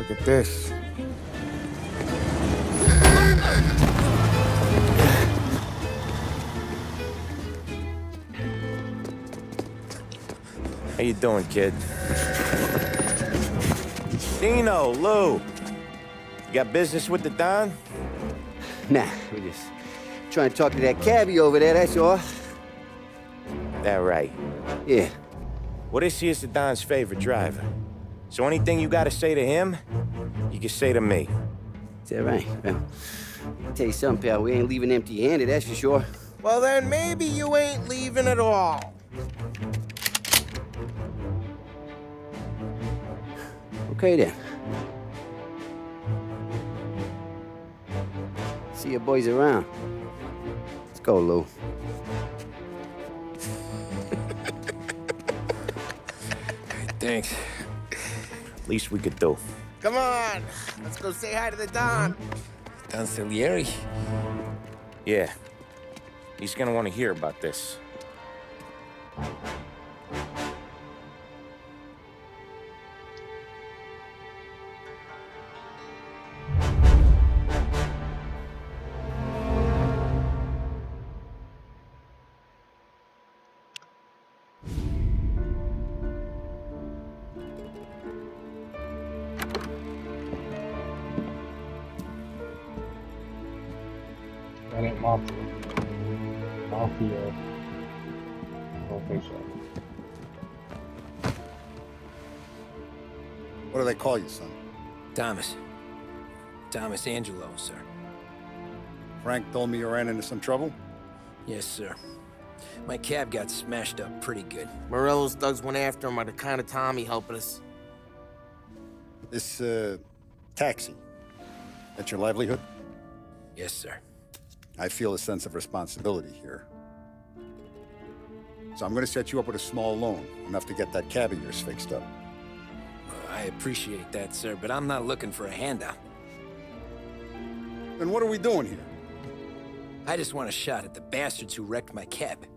Look at this. How you doing, kid? Dino, Lou. You got business with the Don? Nah, we just trying to talk to that cabbie over there, that's all. That right. Yeah. Well, this here's the Don's favorite driver. So anything you gotta say to him, you can say to me. Is that right? Well, I'll tell you something, pal. We ain't leaving empty-handed, that's for sure. Well, then maybe you ain't leaving at all. Okay, then. See your boys around. Let's go, Lou. Thanks. Least we could do. Come on, let's go say hi to the Don. Don Salieri? Yeah. He's gonna want to hear about this. That ain't Mafia. Mafia. I don't think so. What do they call you, son? Thomas. Thomas Angelo, sir. Frank told me you ran into some trouble? Yes, sir. My cab got smashed up pretty good. Morello's thugs went after him by the kind of Tommy helping us. This, taxi. That's your livelihood? Yes, sir. I feel a sense of responsibility here. So I'm gonna set you up with a small loan, enough to get that cab of yours fixed up. I appreciate that, sir, but I'm not looking for a handout. Then what are we doing here? I just want a shot at the bastards who wrecked my cab.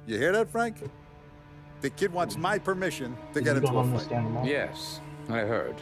You hear that, Frank? The kid wants my permission to get You into don't a fight. understand Mafia. Yes, I heard.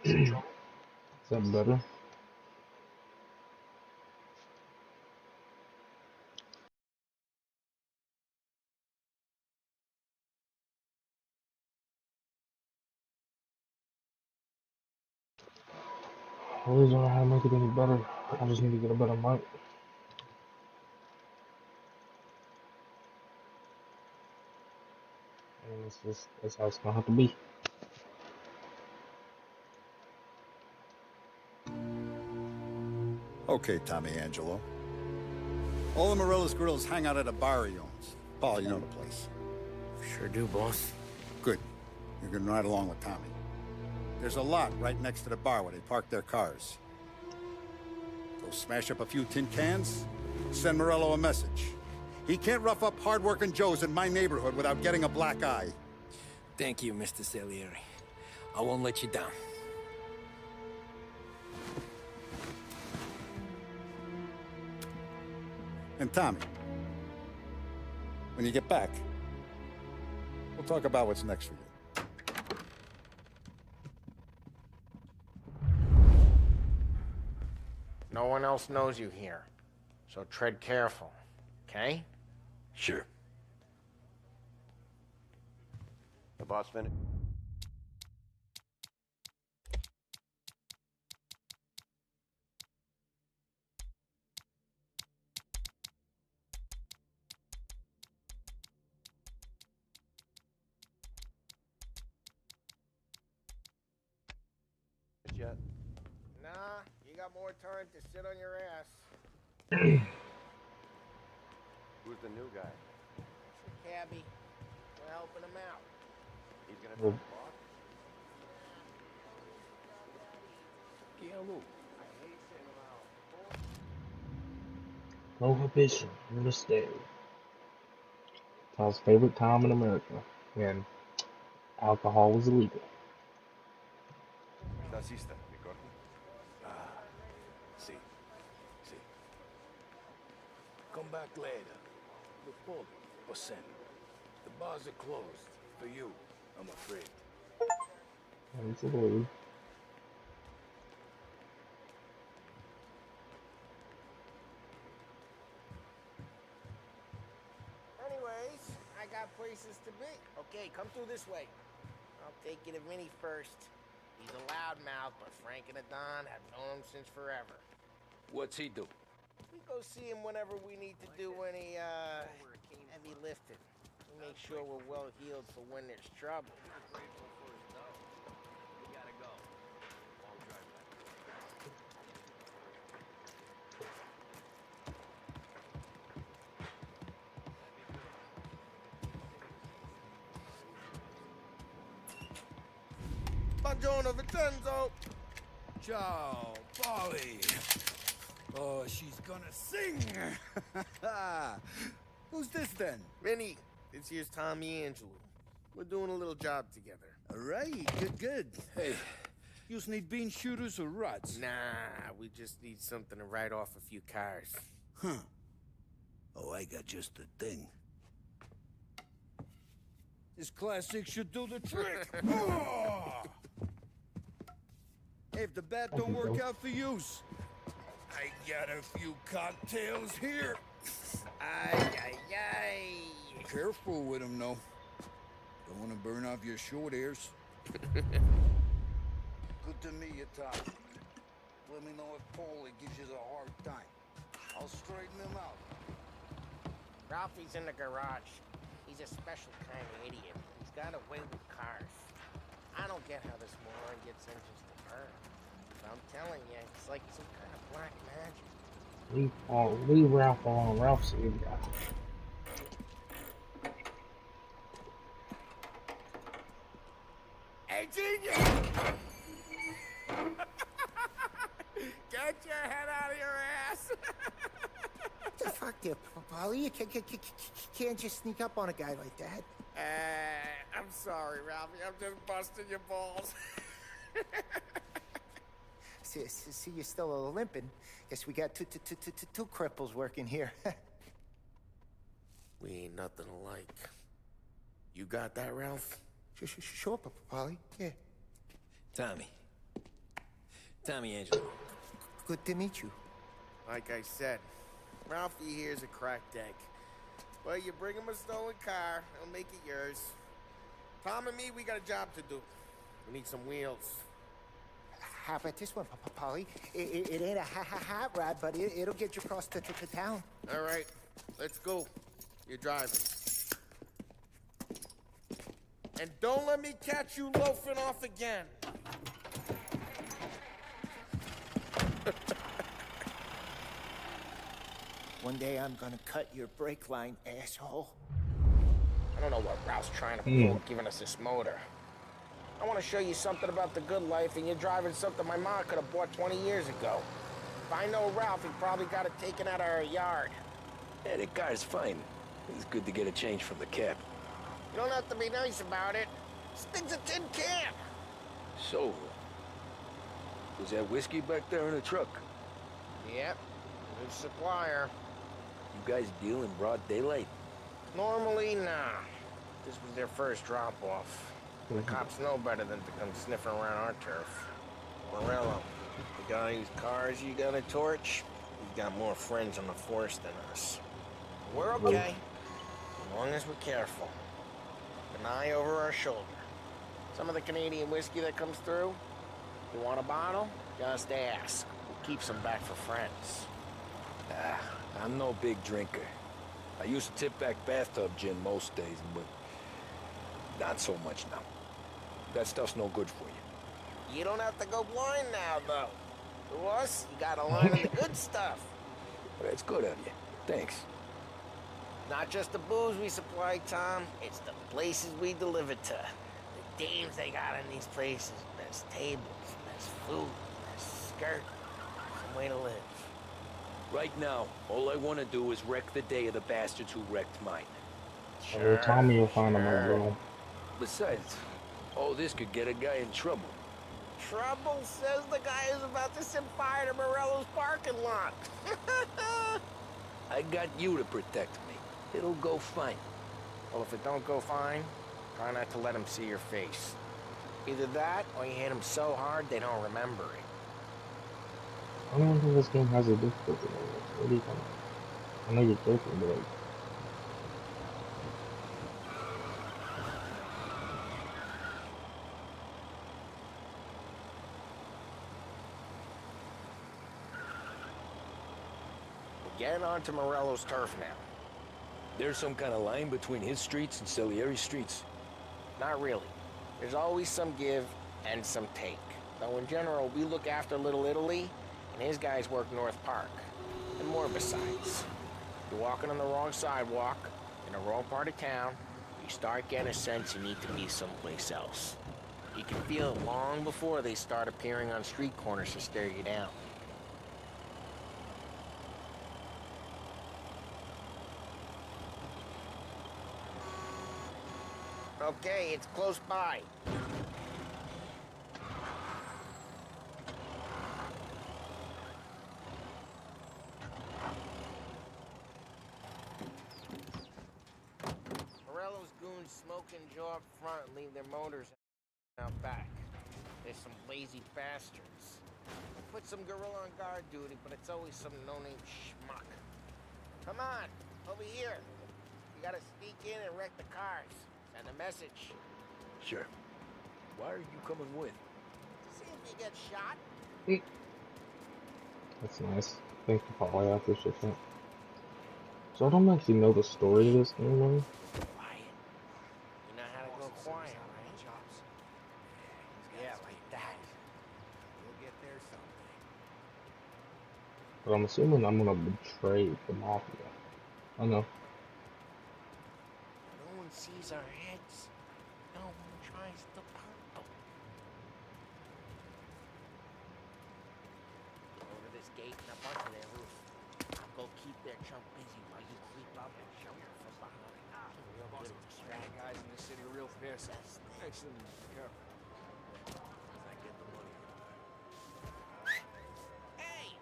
Is that better? I really don't know how to make it any better. I just need to get a better mic. And that's how it's gonna have to be. Okay, Tommy Angelo. All the Morella's girls hang out at a bar he owns. Paul, you know the place. Sure do, boss. Good. You're gonna ride along with Tommy. There's a lot right next to the bar where they park their cars. Go smash up a few tin cans, send Morello a message. He can't rough up hard-working Joes in my neighborhood without getting a black eye. Thank you, Mr. Salieri. I won't let you down. And Tommy, when you get back, we'll talk about what's next for you. No one else knows you here, so tread careful, okay? Sure. The boss finished? Yet? Nah, you got more time to sit on your ass. Who's the new guy? It's a cabbie. We're helping him out. He's gonna Well- talk the boss? Prohibition in the state. Tom's favorite time in America when alcohol was illegal. Nacista, mi corte. See. Come back later. Look, Paul, Bosen. The bars are closed. For you, I'm afraid. Absolutely. Anyways, I got places to be. Okay, come through this way. I'll take you to Vinny first. He's a loudmouth, but Frank and the Don have known him since forever. What's he do? We go see him whenever we need to do any, heavy lifting. We make sure we're well healed for when there's trouble. Buongiorno, Vincenzo! Ciao, Polly. Oh, she's gonna sing. Who's this then? Vinny, this here's Tommy Angelo. We're doing a little job together. All right, good. Hey, you need bean shooters or rods? Nah, we just need something to write off a few cars. Huh. Oh, I got just the thing. This classic should do the trick. Oh! Hey, if the bat don't work out for yous, I got a few cocktails here. Ay. Careful with them, though. Don't want to burn off your short hairs. Good to meet you, Tom. Let me know if Paulie gives you a hard time. I'll straighten him out. Ralphie's in the garage. He's a special kind of idiot. He's got a way with cars. I don't get how this moron gets engines to burn. But I'm telling you, it's like some kind of black magic. Leave Ralph alone. Ralph's a good guy. Hey, genius! Get your head out of your ass! What the fuck there, Polly? You can't just sneak up on a guy like that. I'm sorry, Ralphie. I'm just busting your balls. See, you're still limping. Guess we got two cripples working here. We ain't nothing alike. You got that, Ralph? Sure, Polly. Yeah. Tommy Angelo. Good to meet you. Like I said, Ralphie here's a cracked egg. Well, you bring him a stolen car, he'll make it yours. Tom and me, we got a job to do. We need some wheels. How about this one, Polly? It ain't a hot rod, but it'll get you across to town. All right, let's go. You're driving. And don't let me catch you loafing off again. One day I'm gonna cut your brake line, asshole. I don't know what Ralph's trying to pull, giving us this motor. I want to show you something about the good life, and you're driving something my mom could have bought 20 years ago. If I know Ralph, he probably got it taken out of our yard. Yeah, the car's fine. It's good to get a change from the cab. You don't have to be nice about it. This thing's a tin can. So, was that whiskey back there in the truck? Yep, new supplier. You guys deal in broad daylight? Normally, nah. This was their first drop-off. The cops know better than to come sniffing around our turf. Morello, the guy whose cars you got a torch, he's got more friends on the force than us. We're okay, as long as we're careful. An eye over our shoulder. Some of the Canadian whiskey that comes through, you want a bottle? Just ask. We'll keep some back for friends. I'm no big drinker. I used to tip back bathtub gin most days, but not so much now. That stuff's no good for you. You don't have to go blind now, though. To us, you gotta learn the good stuff. That's good of you. Thanks. Not just the booze we supply, Tom. It's the places we deliver to. The dames they got in these places. Best tables, best food, best skirt. Some way to live. Right now, all I want to do is wreck the day of the bastards who wrecked mine. Every time you'll find them on bro. Besides, all this could get a guy in trouble. Trouble says the guy is about to set fire to Morello's parking lot. I got you to protect me. It'll go fine. Well, if it don't go fine, try not to let him see your face. Either that, or you hit him so hard they don't remember it. I don't think this game has a difficulty level. What do you think? I know you're joking, but like, We're getting onto Morello's turf now. There's some kind of line between his streets and Salieri's streets. Not really. There's always some give and some take. Though in general, we look after Little Italy, and his guys work North Park. And more besides. You're walking on the wrong sidewalk, in the wrong part of town, you start getting a sense you need to be someplace else. You can feel it long before they start appearing on street corners to stare you down. Okay, it's close by. Morello's goons smoke and jaw up front and leave their motors out back. There's some lazy bastards. Put some gorilla on guard duty, but it's always some no-name schmuck. Come on, over here. You gotta sneak in and wreck the cars. Send a message. Sure. Why are you coming with? See if you get shot. that's nice. Thank you, Polly. I appreciate that. So I don't actually know the story of this game, though. Quiet. You know how to go quiet, right? Yeah, like that. We'll get there someday. But I'm assuming I'm gonna betray the Mafia. I know. No one sees our heads. No one tries to part them. Over this gate and up onto their roof. I'll go keep their chump busy while you creep up and show her from behind. Real good at distracting. Guys in the city real fierce. That's Excellent. Careful. I get the money. Hey!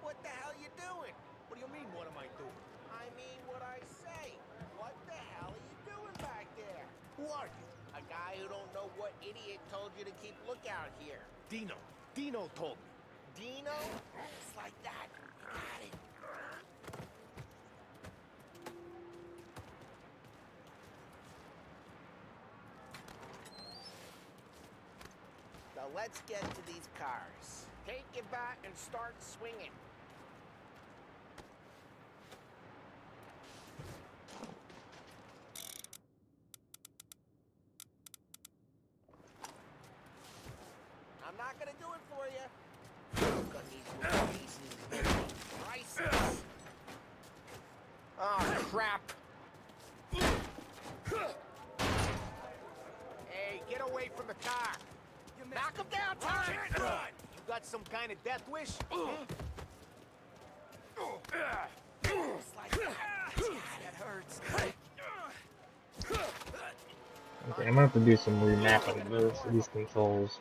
What the hell you doing? What do you mean, what am I doing? I mean what I say. What the hell are you doing back there? Who are you? A guy who don't know what idiot told you to keep lookout here. Dino. Dino told me. Dino? Just like that. Got it. Now let's get to these cars. Take it back and start swinging. I'm not gonna do it for you. Look on these little pieces, prices. Oh, crap. Hey, get away from the car. Knock him down, Tom. Run. You got some kind of death wish? Just like that. That hurts. Okay, I'm gonna have to do some remapping of these controls.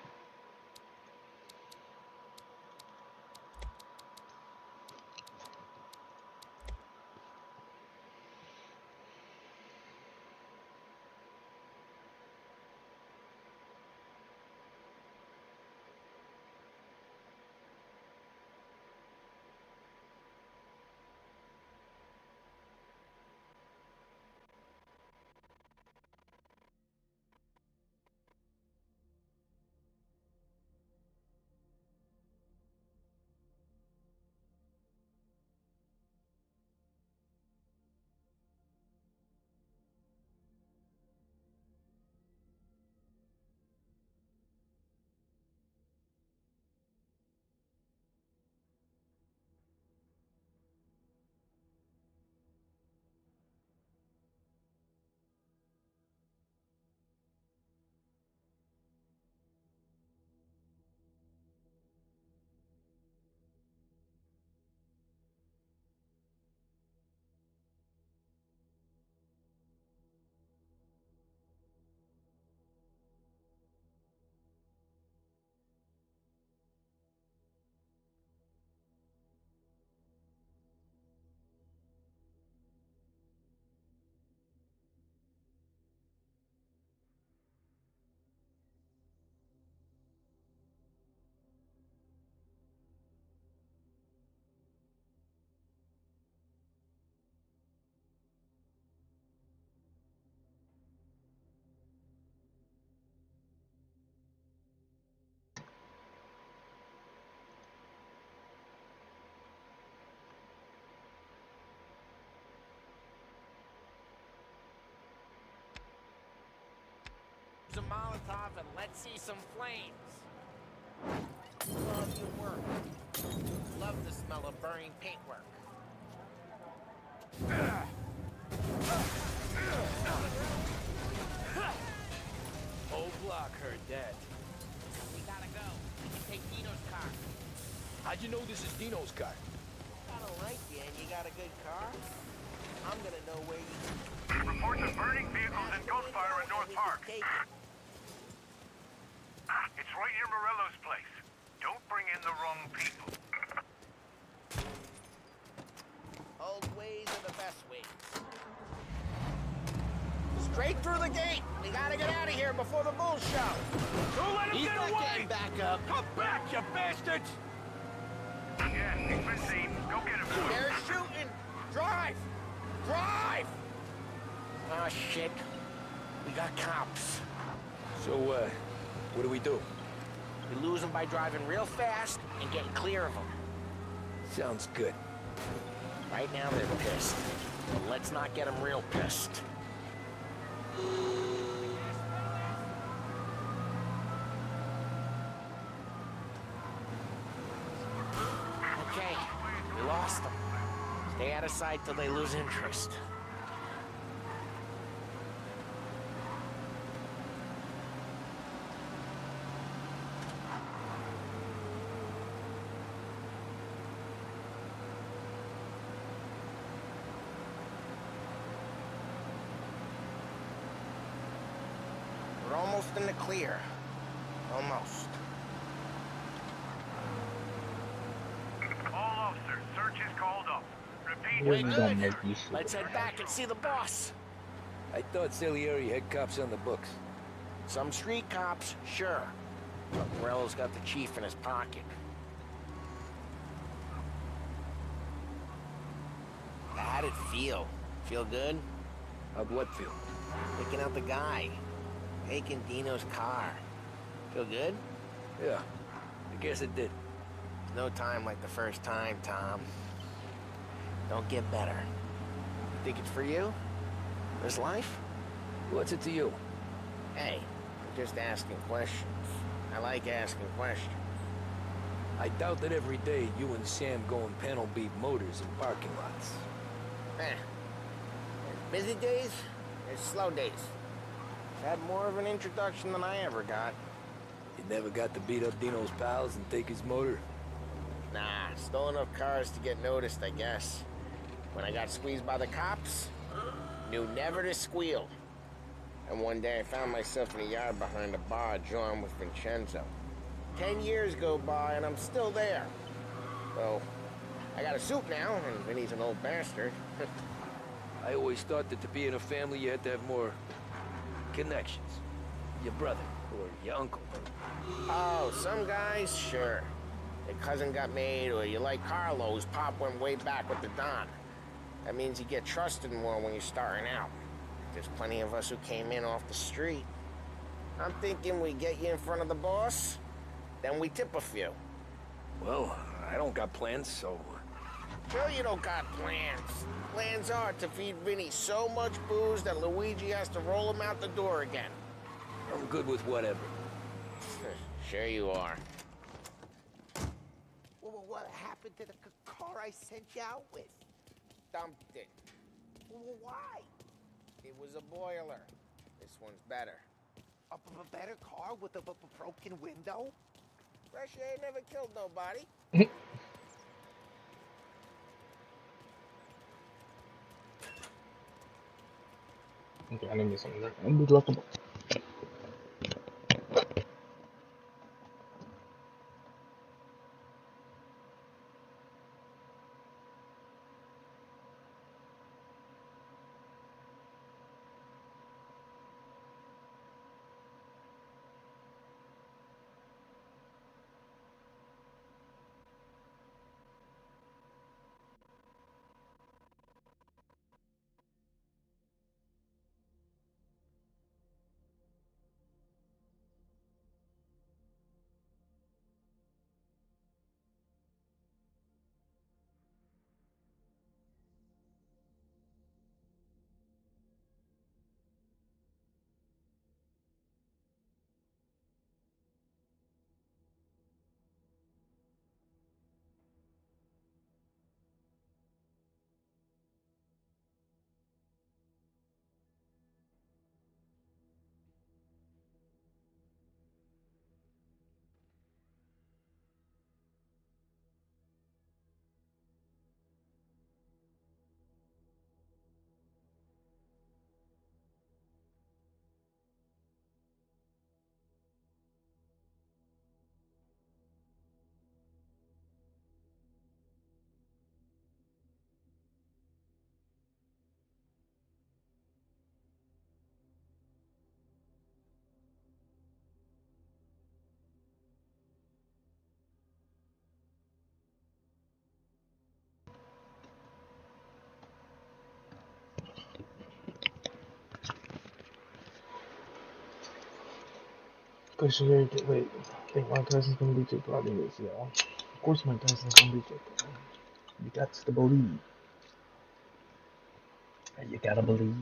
Some Molotov and let's see some flames. Love your work. Love the smell of burning paintwork. Whole block heard that. We gotta go. We can take Dino's car. How'd you know this is Dino's car? I don't like you and you got a good car. I'm gonna know where you... Reports of burning vehicles and gunfire in North Park. Take it. It's right near Morello's place. Don't bring in the wrong people. Old ways are the best ways. Straight through the gate. We gotta get out of here before the bulls show. Don't let him He's get not away! getting back up. Come back, you bastards! Yeah, he's been seen. Go get him. They're shooting. Drive. Drive. Oh, shit. We got cops. So, what do we do? We lose them by driving real fast and getting clear of them. Sounds good. Right now they're pissed. But let's not get them real pissed. Okay, we lost them. Stay out of sight till they lose interest. We're almost in the clear. Almost. All officers, search is called up. Repeat. We're We're gonna good. make this shit. Let's head back and see the boss. I thought Salieri had cops on the books. Some street cops, sure. But Morello's got the chief in his pocket. How'd it feel? Feel good? How'd what feel? Picking out the guy. Taking Dino's car. Feel good? Yeah, I guess it did. No time like the first time, Tom. Don't get better. You think it's for you? This life? What's it to you? Hey, I'm just asking questions. I like asking questions. I doubt that every day you and Sam go and panel beat motors in parking lots. There's busy days, there's slow days. Had more of an introduction than I ever got. You never got to beat up Dino's pals and take his motor? Nah, stole enough cars to get noticed, I guess. When I got squeezed by the cops, knew never to squeal. And one day I found myself in a yard behind a bar drawn with Vincenzo. 10 years go by and I'm still there. So, I got a suit now, and Vinny's an old bastard. I always thought that to be in a family you had to have more connections. Your brother, or your uncle. Oh, some guys, sure. Your cousin got made, or you like Carlos, Pop went way back with the Don. That means you get trusted more when you're starting out. There's plenty of us who came in off the street. I'm thinking we get you in front of the boss, then we tip a few. Well, I don't got plans, so... Sure you don't got plans. Plans are to feed Vinny so much booze that Luigi has to roll him out the door again. I'm good with whatever. Sure you are. Well, what happened to the car I sent you out with? Dumped it. Well, why? It was a boiler. This one's better. A better car with a broken window? Fresh air never killed nobody. Okay, I need something that unblockable. Question here, wait, I think my cousin's gonna be too proud of this, y'all. Of course my cousin's gonna be too proud. You got to believe. You gotta believe.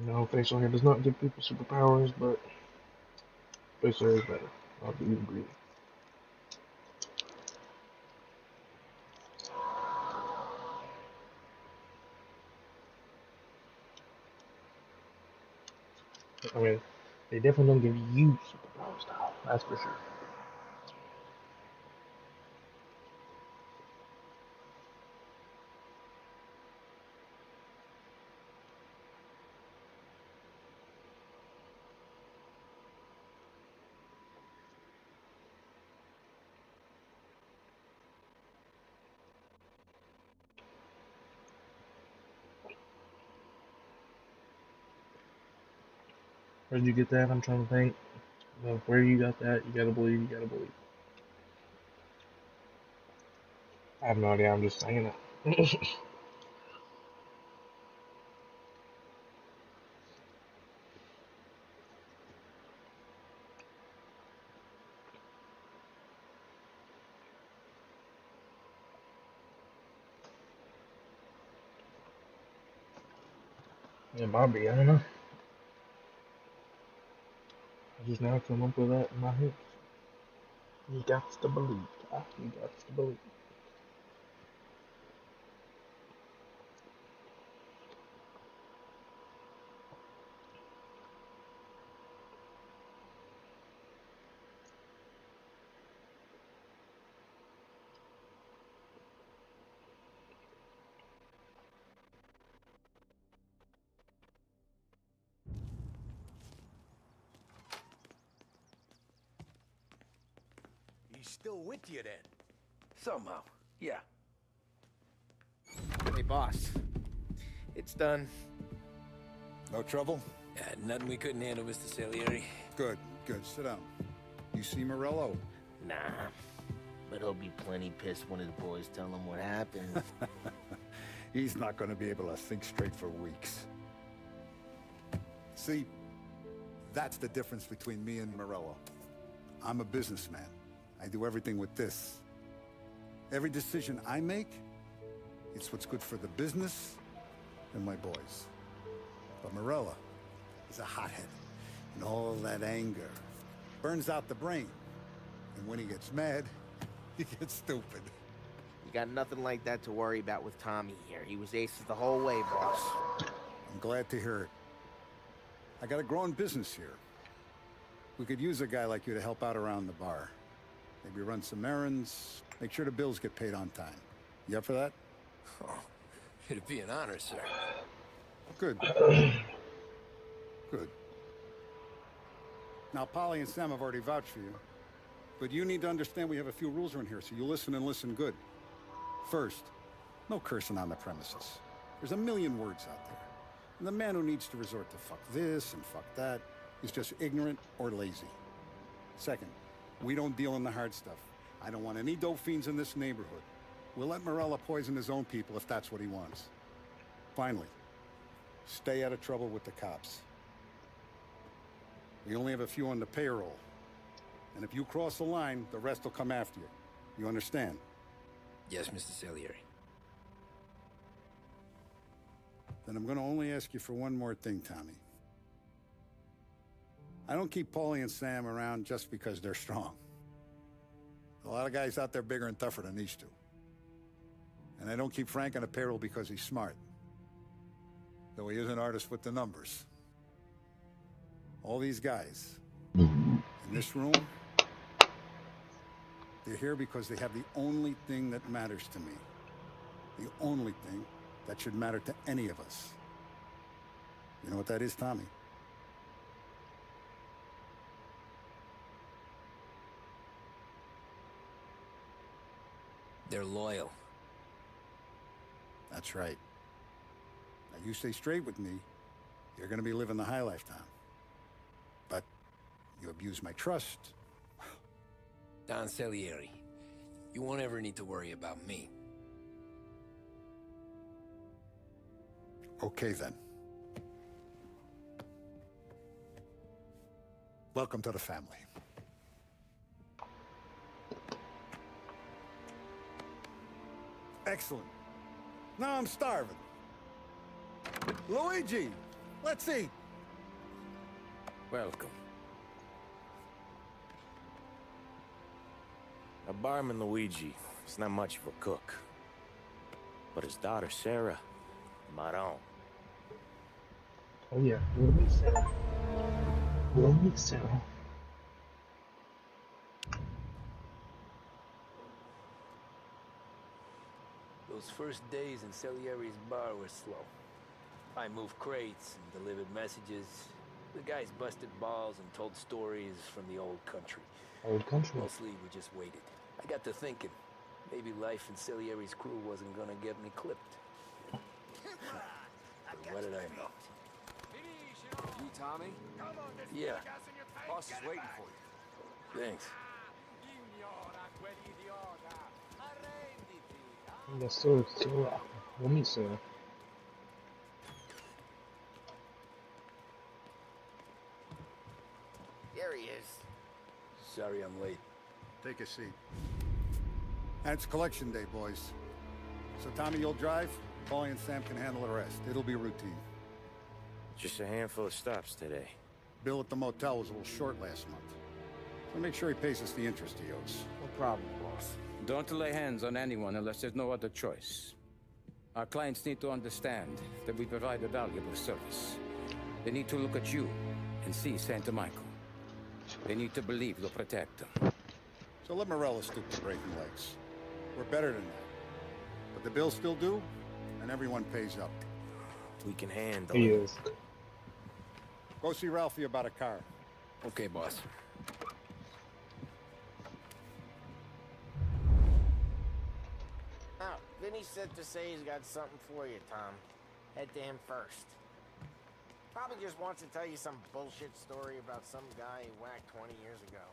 No, facial hair does not give people superpowers, but facial hair is better. I'll be agree. I mean, they definitely don't give you superpowers, though. That's for sure. Where'd you get that? I'm trying to think. Where you got that? You gotta believe. You gotta believe. I have no idea. I'm just saying it. Yeah, Bobby, I don't know. I just now come up with that in my head. You got to believe. You got to believe. He's still with you then? Somehow, yeah. Hey, boss. It's done. No trouble? Nothing we couldn't handle, Mr. Salieri. Good, good. Sit down. You see Morello? Nah, but he'll be plenty pissed when his boys tell him what happened. He's not going to be able to think straight for weeks. See, that's the difference between me and Morello. I'm a businessman. I do everything with this. Every decision I make, it's what's good for the business and my boys. But Morello is a hothead, and all that anger burns out the brain. And when he gets mad, he gets stupid. You got nothing like that to worry about with Tommy here. He was aces the whole way, boss. I'm glad to hear it. I got a growing business here. We could use a guy like you to help out around the bar. Maybe run some errands, make sure the bills get paid on time. You up for that? Oh, it'd be an honor, sir. Good. Good. Now, Polly and Sam have already vouched for you. But you need to understand we have a few rules around here, so you listen and listen good. First, no cursing on the premises. There's a million words out there. And the man who needs to resort to fuck this and fuck that is just ignorant or lazy. Second, we don't deal in the hard stuff. I don't want any dope fiends in this neighborhood. We'll let Morella poison his own people if that's what he wants. Finally, stay out of trouble with the cops. We only have a few on the payroll. And if you cross the line, the rest will come after you. You understand? Yes, Mr. Salieri. Then I'm gonna only ask you for one more thing, Tommy. I don't keep Paulie and Sam around just because they're strong. A lot of guys out there bigger and tougher than these two. And I don't keep Frank on the payroll because he's smart. Though he is an artist with the numbers. All these guys in this room, they're here because they have the only thing that matters to me. The only thing that should matter to any of us. You know what that is, Tommy? They're loyal. That's right. Now you stay straight with me, you're gonna be living the high life, Tom. But you abuse my trust. Don Salieri, You won't ever need to worry about me. Okay, then. Welcome to the family. Excellent. Now I'm starving. Luigi, let's eat. Welcome. Our barman Luigi is not much of a cook. But his daughter Sarah, Maron. Oh yeah, we'll meet Sarah. We'll meet Sarah. Those first days in Salieri's bar were slow. I moved crates and delivered messages. The guys busted balls and told stories from the old country. Old country. Mostly we just waited. I got to thinking, maybe life in Salieri's crew wasn't gonna get me clipped. But what did I know? You, Tommy? Yeah. Boss is waiting for you. Thanks. Yes, sir. Sarah. We'll meet Sarah. Here he is. Sorry I'm late. Take a seat. And it's collection day, boys. So Tommy, you'll drive. Paulie and Sam can handle the rest. It'll be routine. Just a handful of stops today. Bill at the motel was a little short last month. So make sure he pays us the interest he owes. No problem, boss. Don't lay hands on anyone unless there's no other choice. Our clients need to understand that we provide a valuable service. They need to look at you and see Santa Michael. They need to believe you'll protect them. So let Morello stoop to breaking legs. We're better than that. But the bill's still due, and everyone pays up. We can handle He it. is. Go see Ralphie about a car. Okay, boss. Now, Vinny said to say he's got something for you, Tom. Head to him first. Probably just wants to tell you some bullshit story about some guy he whacked 20 years ago.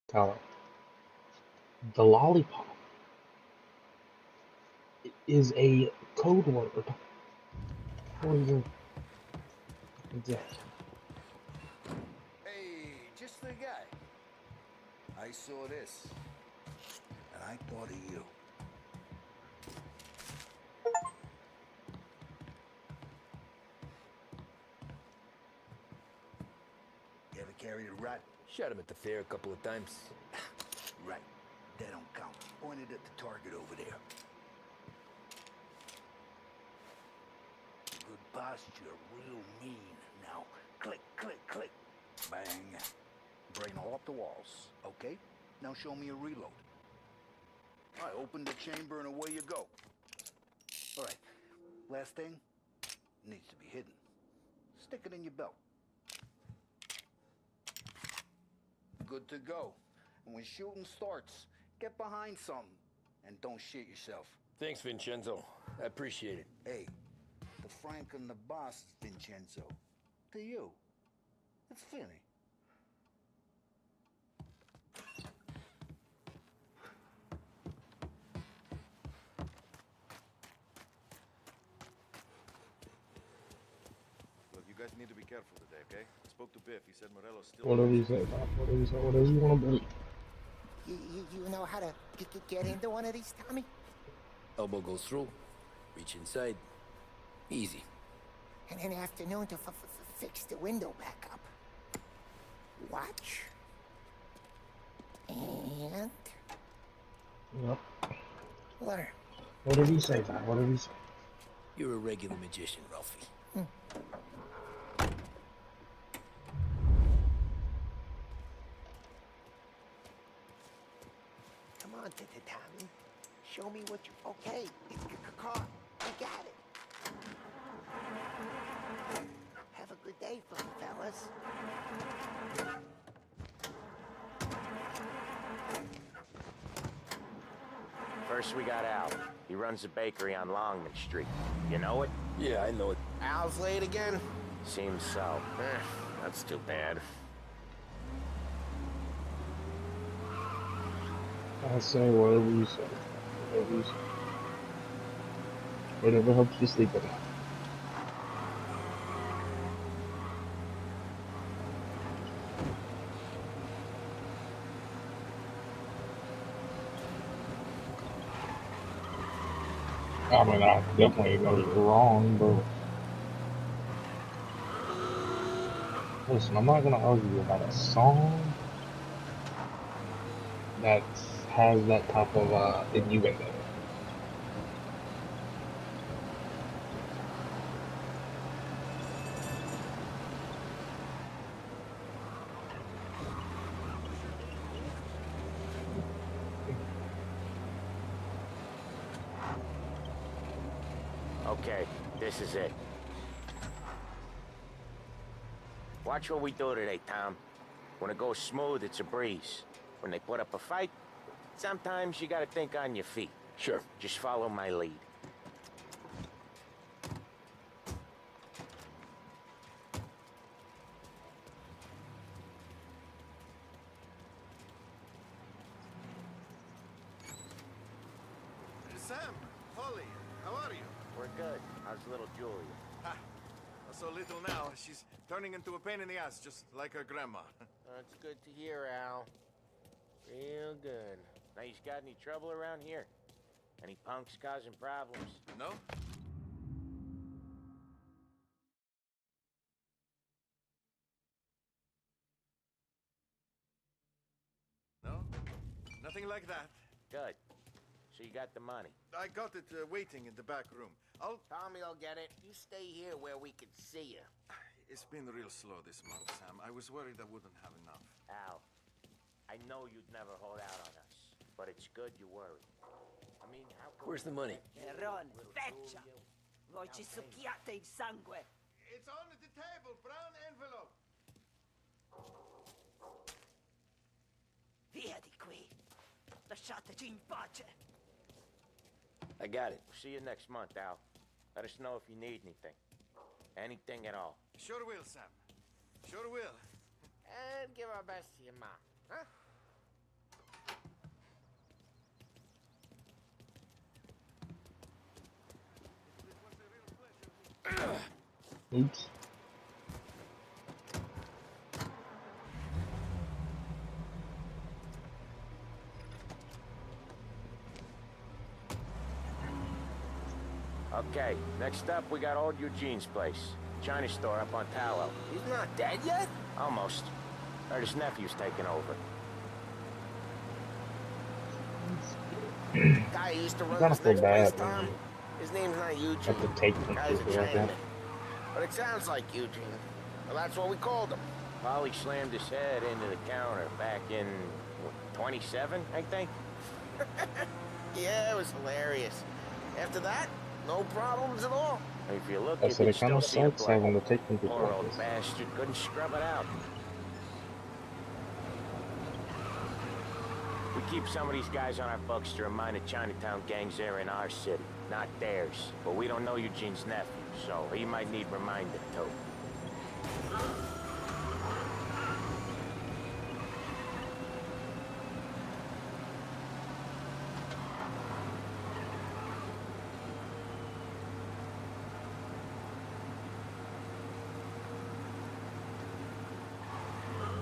Tyler. The lollipop is a code word for your death. Hey, just the guy. I saw this, and I thought of you. You ever carried a rat? Shot him at the fair a couple of times. Right. That don't count. Pointed at the target over there. Good posture, real mean. Now, click, click, click. Bang. Brain all off the walls. Okay? Now show me a reload. I open the chamber and away you go. All right. Last thing. Needs to be hidden. Stick it in your belt. Good to go. And when shooting starts, get behind something and don't shit yourself. Thanks, Vincenzo. I appreciate it. Hey, the Frank and the boss, Vincenzo. To you. It's Vinny. Look, you guys need to be careful today, okay? I spoke to Biff. He said Morello's still... Whatever you say, Bob. Whatever you say. Whatever you want to do. You know how to get into one of these, Tommy? Elbow goes through. Reach inside. Easy. And in the afternoon to fix the window back up. Watch. And... Yep. learn. Whatever you say, Bob. Whatever you say. You're a regular magician, Ralphie. Come on, Tommy. Show me what you... Okay, it's car. I got it. Have a good day, fellas. First we got Al. He runs a bakery on Longman Street. You know it? Yeah, I know it. Al's late again? Seems so. That's too bad. I say whatever you say. Whatever you say. Whatever helps you sleep at night. I mean, I definitely know you're wrong, but listen, I'm not gonna argue about a song that has that type of innuendo. Okay, this is it. Watch what we do today, Tom. When it goes smooth, it's a breeze. When they put up a fight, sometimes you gotta think on your feet. Sure. Just follow my lead. Sam, Holly, how are you? We're good. How's little Julia? Ha! So little now, she's turning into a pain in the ass, just like her grandma. That's good to hear, Al. Real good. Now, you got any trouble around here? Any punks causing problems? No? No? Nothing like that. Good. So you got the money? I got it waiting in the back room. Tommy will get it. You stay here where we can see you. It's been real slow this month, Sam. I was worried I wouldn't have enough. Al, I know you'd never hold out on us, but it's good you worry. I mean, how come... Where's the money? Ron, feccia! Voi ci succhiate il sangue! It's on the table, brown envelope. Via di qui! Lasciateci in pace! I got it. See you next month, Al. Let us know if you need anything. Anything at all. Sure will, Sam. Sure will. And give our best to your mom, huh? Oops. Okay, next up, we got old Eugene's place. China store up on Tallow. He's not dead yet? Almost. Heard his nephew's taking over. Guy who used to run Kinda this feel next place, bad Tom. His name's not Eugene. Have to take Guy's pictures a like that. Chinaman. But it sounds like Eugene. Well, that's what we called him. Polly slammed his head into the counter back in, what, 27, I think? Yeah, it was hilarious. After that, no problems at all. If you look, I you said can it kind still of see the sucks black. having to take pictures Poor like old this. bastard couldn't scrub it out. We keep some of these guys on our books to remind the Chinatown gangs they're in our city, not theirs. But we don't know Eugene's nephew, so he might need reminding too.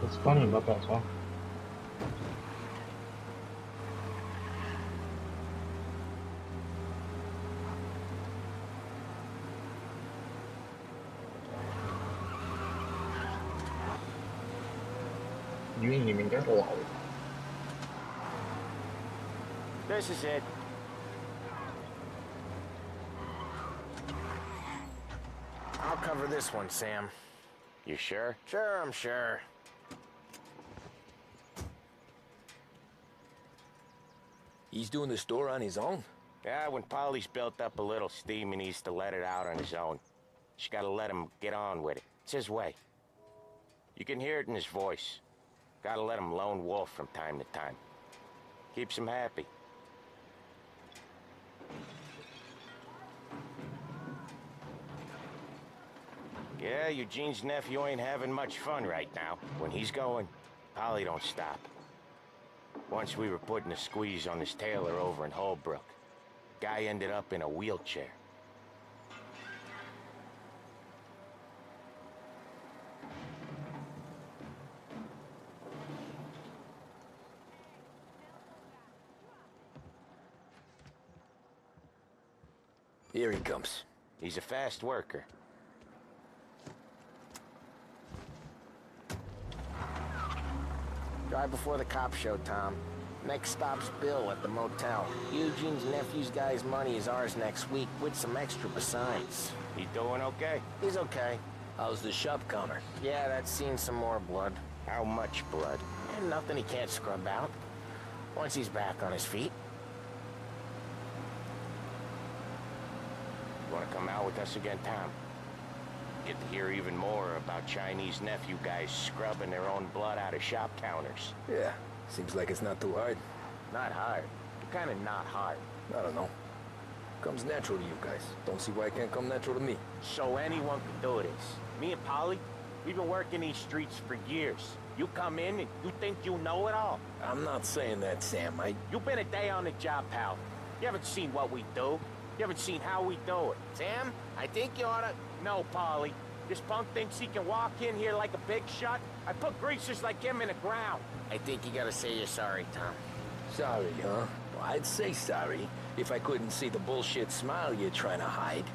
What's funny about that song? You ain't even got a lollipop. This is it. I'll cover this one, Sam. You sure? Sure, I'm sure. He's doing the store on his own? Yeah, when Polly's built up a little steam, he needs to let it out on his own. Just gotta let him get on with it. It's his way. You can hear it in his voice. Gotta let him lone wolf from time to time. Keeps him happy. Yeah, Eugene's nephew ain't having much fun right now. When he's going, Polly don't stop. Once we were putting a squeeze on this tailor over in Holbrook. Guy ended up in a wheelchair. Here he comes. He's a fast worker. Drive before the cop show, Tom. Next stop's Bill at the motel. Eugene's nephew's guy's money is ours next week, with some extra besides. He doing okay? He's okay. How's the shop counter? Yeah, that's seen some more blood. How much blood? And nothing he can't scrub out. Once he's back on his feet. You wanna come out with us again, Tom? Get to hear even more about Chinese nephew guys scrubbing their own blood out of shop counters. Yeah, seems like it's not too hard. Not hard. Kinda not hard. I don't know. Comes natural to you guys. Don't see why it can't come natural to me. So anyone can do this. Me and Polly, we've been working these streets for years. You come in and you think you know it all. I'm not saying that, Sam. You've been a day on the job, pal. You haven't seen what we do. You haven't seen how we do it. Sam, I think you oughta... No, Polly. This punk thinks he can walk in here like a big shot. I put greasers like him in the ground. I think you gotta say you're sorry, Tom. Sorry, huh? Well, I'd say sorry if I couldn't see the bullshit smile you're trying to hide.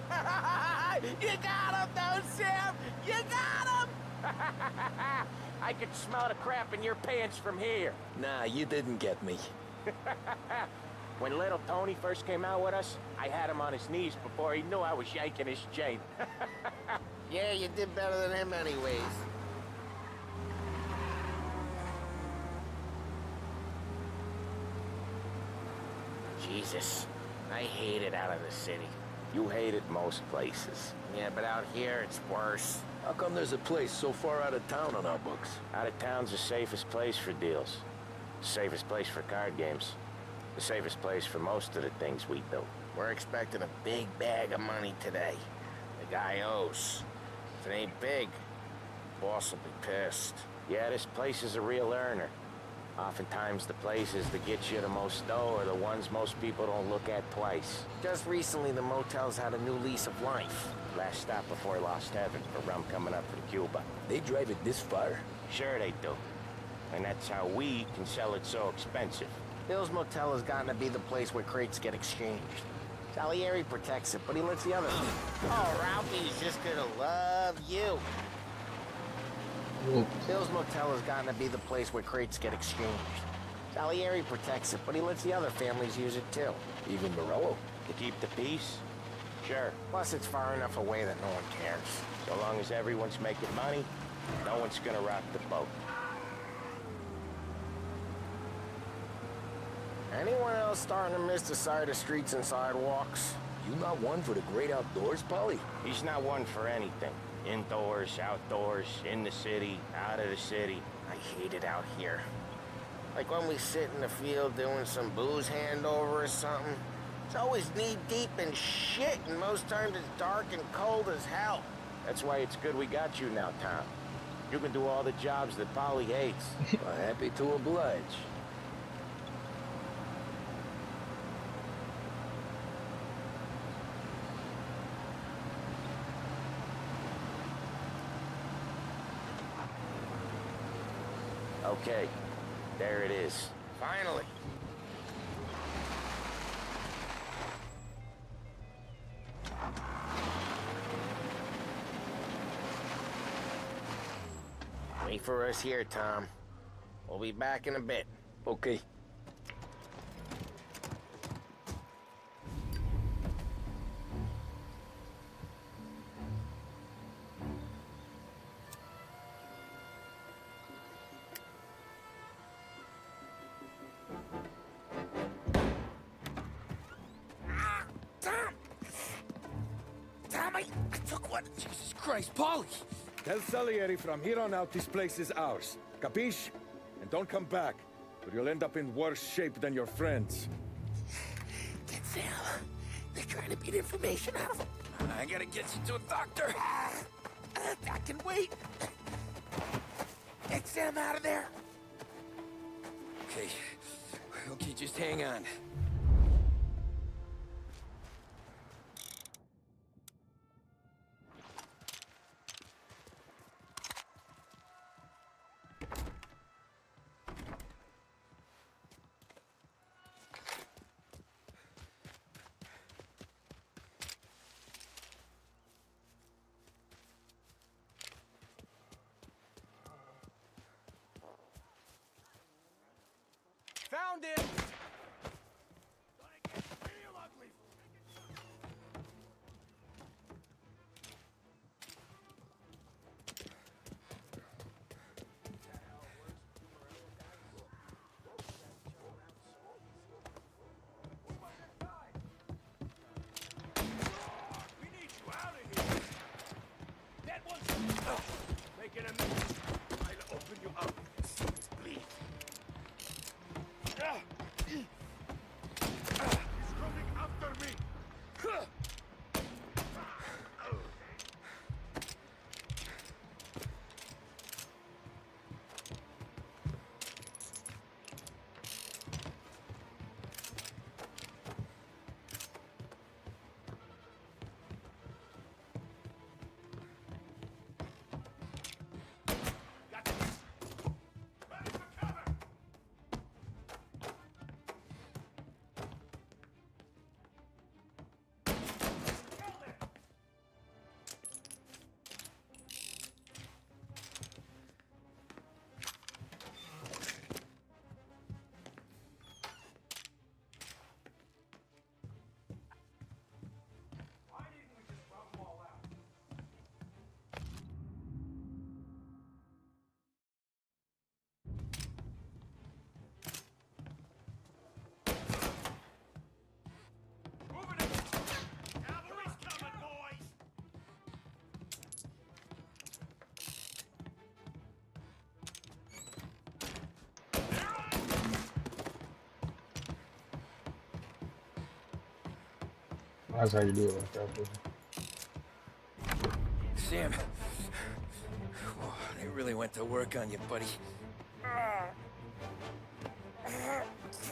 You got him, though, Sam! You got him! I could smell the crap in your pants from here. Nah, you didn't get me. When little Tony first came out with us, I had him on his knees before he knew I was yanking his chain. Yeah, you did better than him anyways. Jesus, I hate it out of the city. You hate it most places. Yeah, but out here, it's worse. How come there's a place so far out of town on our books? Out of town's the safest place for deals. The safest place for card games. The safest place for most of the things we do. We're expecting a big bag of money today. The guy owes. If it ain't big, boss will be pissed. Yeah, this place is a real earner. Oftentimes the places that get you the most dough are the ones most people don't look at twice. Just recently, the motel's had a new lease of life. Last stop before Lost Heaven for rum coming up from Cuba. They drive it this far? Sure they do. And that's how we can sell it so expensive. Bill's Motel has gotten to be the place where crates get exchanged. Salieri protects it, but he lets the others. Oh, Ralphie's just gonna love you. Bill's Motel has gotten to be the place where crates get exchanged. Salieri protects it, but he lets the other families use it too. Even Morello? To keep the peace? Sure. Plus, it's far enough away that no one cares. So long as everyone's making money, no one's gonna rock the boat. Anyone else starting to miss the side of streets and sidewalks? You not one for the great outdoors, Polly? He's not one for anything. Indoors, outdoors, in the city, out of the city. I hate it out here. Like when we sit in the field doing some booze handover or something. It's always knee-deep in shit, and most times it's dark and cold as hell. That's why it's good we got you now, Tom. You can do all the jobs that Polly hates. Well, happy to oblige. Okay, there it is. Finally. Wait for us here, Tom. We'll be back in a bit. Okay. I took one. Jesus Christ, Polly! Tell Salieri from here on out this place is ours. Capiche? And don't come back, or you'll end up in worse shape than your friends. Get Sam. They're trying to beat information out of him. I gotta get you to a doctor. I can wait. Get Sam out of there. Okay. Okay, just hang on. Found him! Making a move. I'll open you up. Please. He's coming after me. That's how you do it like that, baby. Sam. Oh, they really went to work on you, buddy.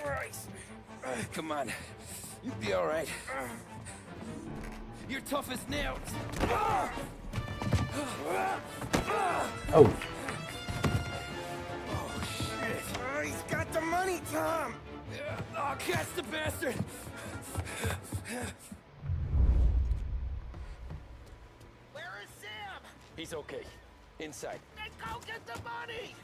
Christ. Come on. You'll be all right. You're tough as nails. Oh. Oh, shit. He's got the money, Tom. Oh, catch the bastard. Where is Sam? He's okay. Inside. Then go get the money!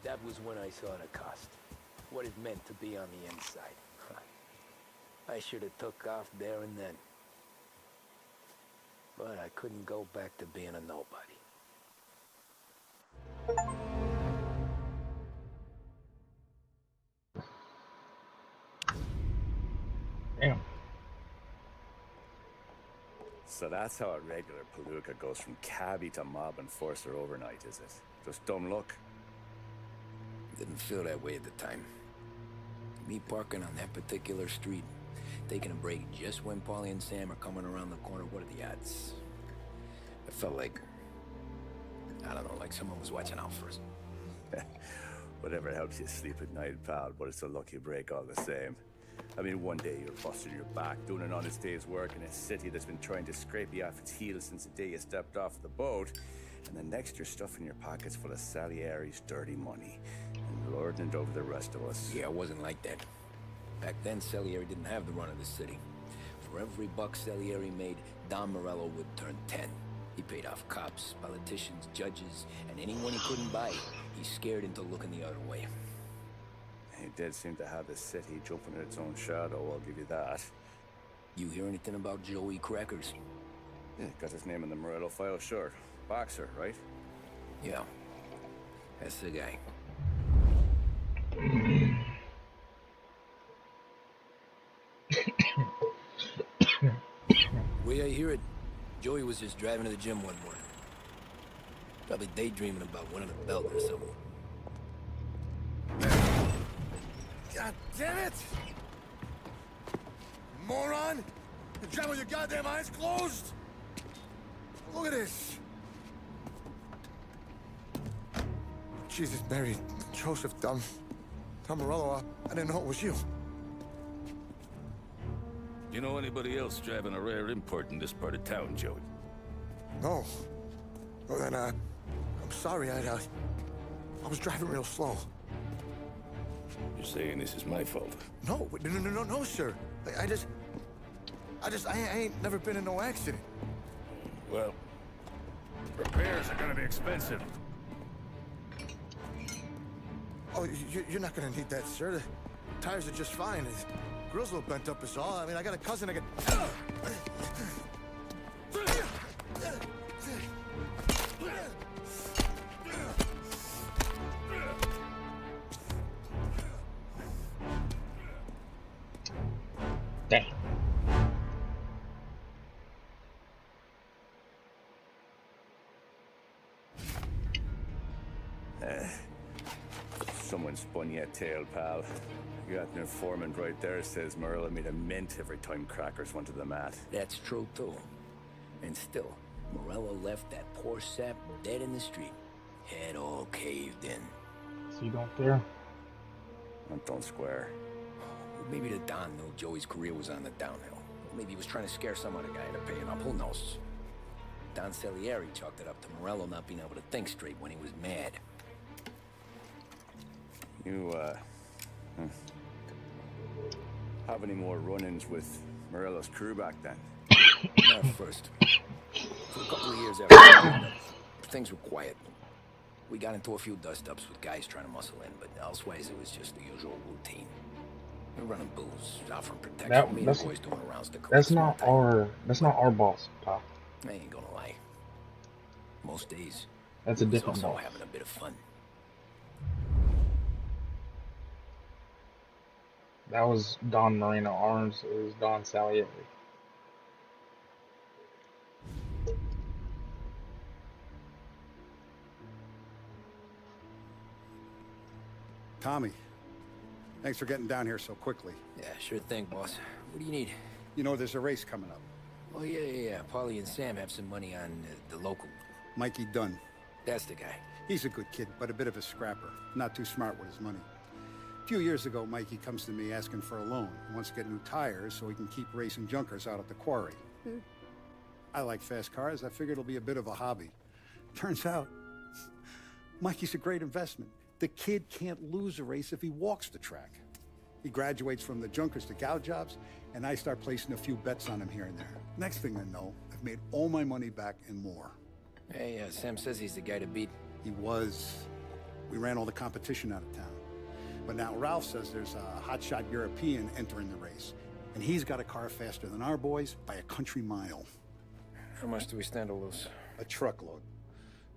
That was when I saw the cost. What it meant to be on the inside. I should have took off there and then. But I couldn't go back to being a nobody. Damn. So that's how a regular palooka goes from cabbie to mob enforcer overnight, is it? Just dumb luck? Didn't feel that way at the time. Me parking on that particular street, taking a break just when Paulie and Sam are coming around the corner, what are the odds? Felt like, I don't know, like someone was watching out for us. Whatever helps you sleep at night, pal, but it's a lucky break all the same. I mean, one day you're busting your back, doing an honest day's work in a city that's been trying to scrape you off its heels since the day you stepped off the boat, and the next you're stuffing your pockets full of Salieri's dirty money and lording it over the rest of us. Yeah, it wasn't like that. Back then, Salieri didn't have the run of the city. For every buck Salieri made, Don Morello would turn 10. He paid off cops, politicians, judges, and anyone he couldn't buy, he scared into looking the other way. He did seem to have the city jumping in its own shadow, I'll give you that. You hear anything about Joey Crackers? Yeah, got his name in the Morello file, sure. Boxer, right? Yeah, that's the guy. Way I hear it, Joey was just driving to the gym one morning. Probably daydreaming about winning a belt or something. God damn it! Moron! You drive with your goddamn eyes closed? Look at this! Jesus, Mary, Joseph, Tom Morello, I didn't know it was you. You know anybody else driving a rare import in this part of town, Joey? No. Well then, I'm sorry, I was driving real slow. You're saying this is my fault? No, no, sir. I ain't never been in no accident. Well, repairs are gonna be expensive. Oh, you're not gonna need that, sir. The tires are just fine. The grill's a little bent up is all. I mean, I got a cousin I can... Damn. Someone spun you a tail, pal. You got an informant right there says Morello made a mint every time Crackers went to the mat. That's true, too. And still, Morello left that poor sap dead in the street. Head all caved in. So you don't care? That don't square. Maybe the Don knew Joey's career was on the downhill. Maybe he was trying to scare some other guy into paying up. Who knows? Don Salieri chalked it up to Morello not being able to think straight when he was mad. You, have any more run-ins with Morello's crew back then? Not at first. For a couple of years after, things were quiet. We got into a few dust-ups with guys trying to muscle in, but elsewise it was just the usual routine. We're running booze, offering protection. Me and the boys doing rounds to that's not our boss, pal. I ain't gonna lie. Most days, that's a different also boss. having a bit of fun. That was Don Moreno Arms. It was Don Salieri. Tommy, thanks for getting down here so quickly. Yeah, sure thing, boss. What do you need? You know, there's a race coming up. Oh, yeah. Paulie and Sam have some money on the local. Mikey Dunn. That's the guy. He's a good kid, but a bit of a scrapper. Not too smart with his money. A few years ago, Mikey comes to me asking for a loan. He wants to get new tires so he can keep racing junkers out at the quarry. I like fast cars. I figured it'll be a bit of a hobby. Turns out, Mikey's a great investment. The kid can't lose a race if he walks the track. He graduates from the junkers to gal jobs, and I start placing a few bets on him here and there. Next thing I know, I've made all my money back and more. Hey, Sam says he's the guy to beat. He was. We ran all the competition out of town. But now Ralph says there's a hotshot European entering the race, and he's got a car faster than our boys by a country mile. How much do we stand to lose? A truckload.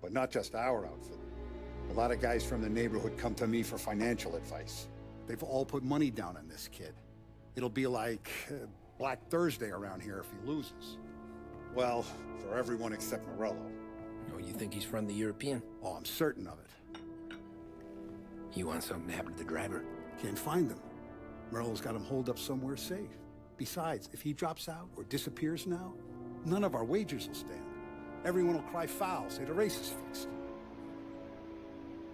But not just our outfit. A lot of guys from the neighborhood come to me for financial advice. They've all put money down on this kid. It'll be like Black Thursday around here if he loses. Well, for everyone except Morello. Oh, you think he's from the European? Oh, I'm certain of it. You want something to happen to the driver? Can't find him. Morello's got him holed up somewhere safe. Besides, if he drops out or disappears now, none of our wagers will stand. Everyone will cry foul, say the race is fixed.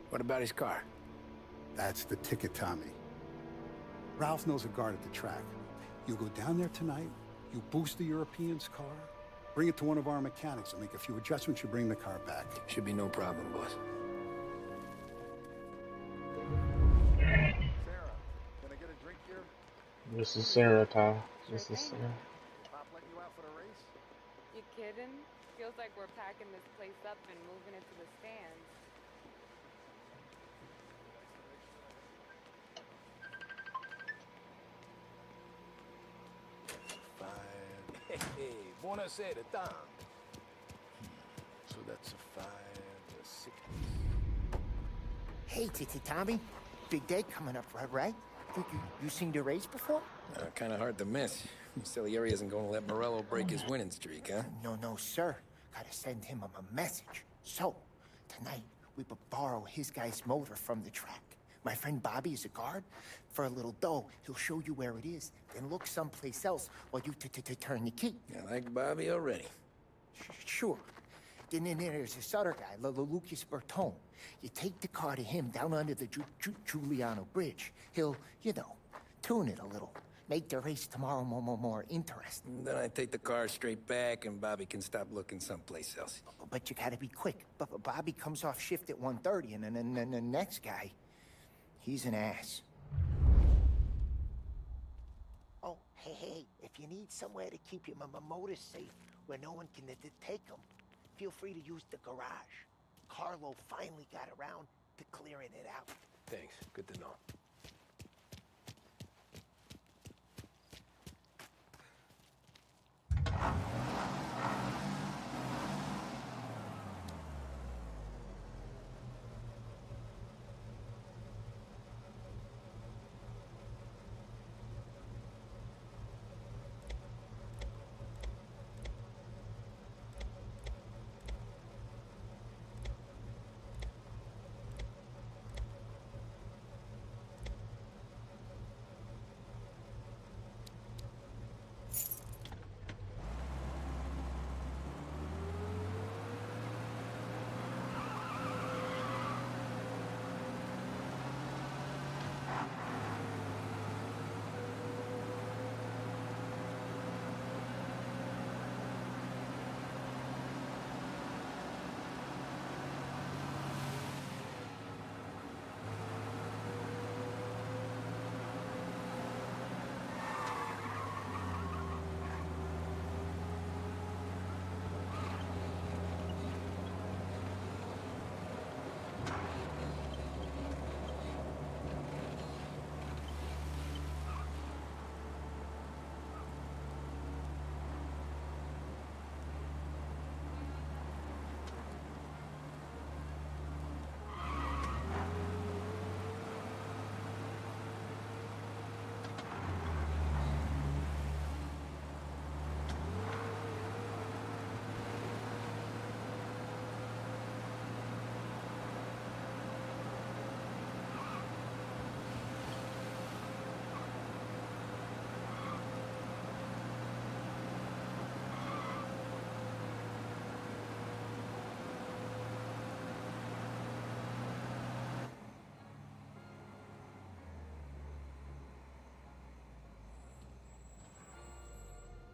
What about his car? That's the ticket, Tommy. Ralph knows a guard at the track. You go down there tonight, you boost the European's car, bring it to one of our mechanics and make a few adjustments, you bring the car back. Should be no problem, boss. Sarah, can I get a drink here? This is Sarah, Kyle. This is Sarah. Pop letting you out for the race? You kidding? Feels like we're packing this place up and moving it to the stands. Hey, buonasera, Tom. So that's a 5, a 6. Hey, Tommy. Big day coming up, right? You seen the race before? Kind of hard to miss. Salieri isn't going to let Morello break his winning streak, huh? No, sir. Gotta send him a message. So, tonight, we borrow his guy's motor from the track. My friend Bobby is a guard. For a little dough, he'll show you where it is, then look someplace else while you turn the key. I like Bobby already. Sure. Then there's this other guy, Lucas Bertone. You take the car to him down under the Giuliano Bridge. He'll, tune it a little. Make the race tomorrow more interesting. Then I take the car straight back and Bobby can stop looking someplace else. But you gotta be quick. But Bobby comes off shift at 1:30, and then the next guy, he's an ass. Oh, hey, if you need somewhere to keep your motor safe where no one can take them, feel free to use the garage. Carlo finally got around to clearing it out. Thanks. Good to know.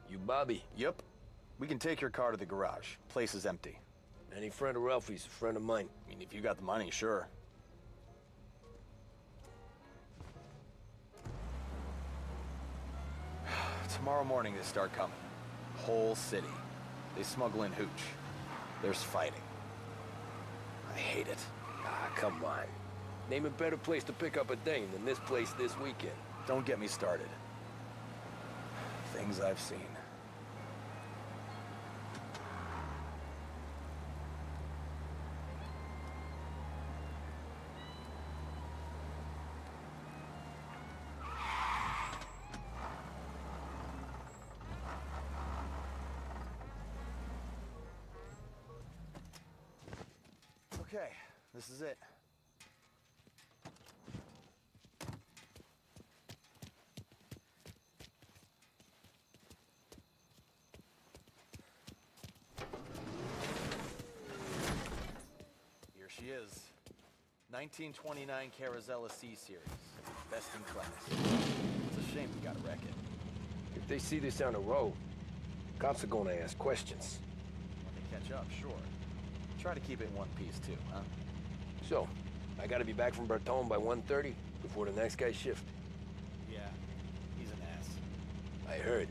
You Bobby? Yep. We can take your car to the garage. Place is empty. Any friend of Ralphie's, a friend of mine. I mean, if you got the money, sure. Tomorrow morning they start coming. Whole city. They smuggle in hooch. There's fighting. I hate it. Ah, come on. Name a better place to pick up a dame than this place this weekend. Don't get me started. Things I've seen. Okay, this is it. 1929 Carazella C-Series. Best in class. It's a shame you gotta wreck it. If they see this on the road, cops are gonna ask questions. When they catch up, sure. Try to keep it in one piece, too, huh? So, I gotta be back from Bertone by 1:30 before the next guy's shift. Yeah, he's an ass. I heard.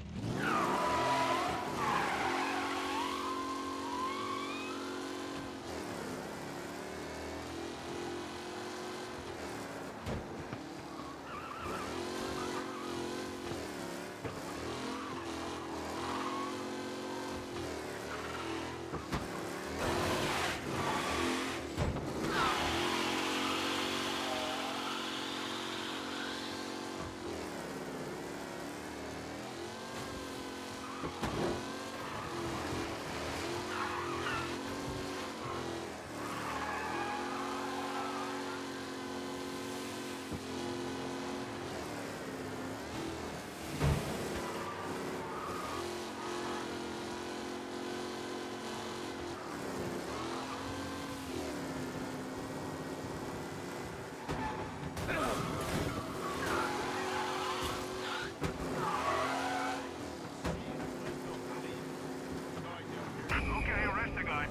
Okay, arrest the guy.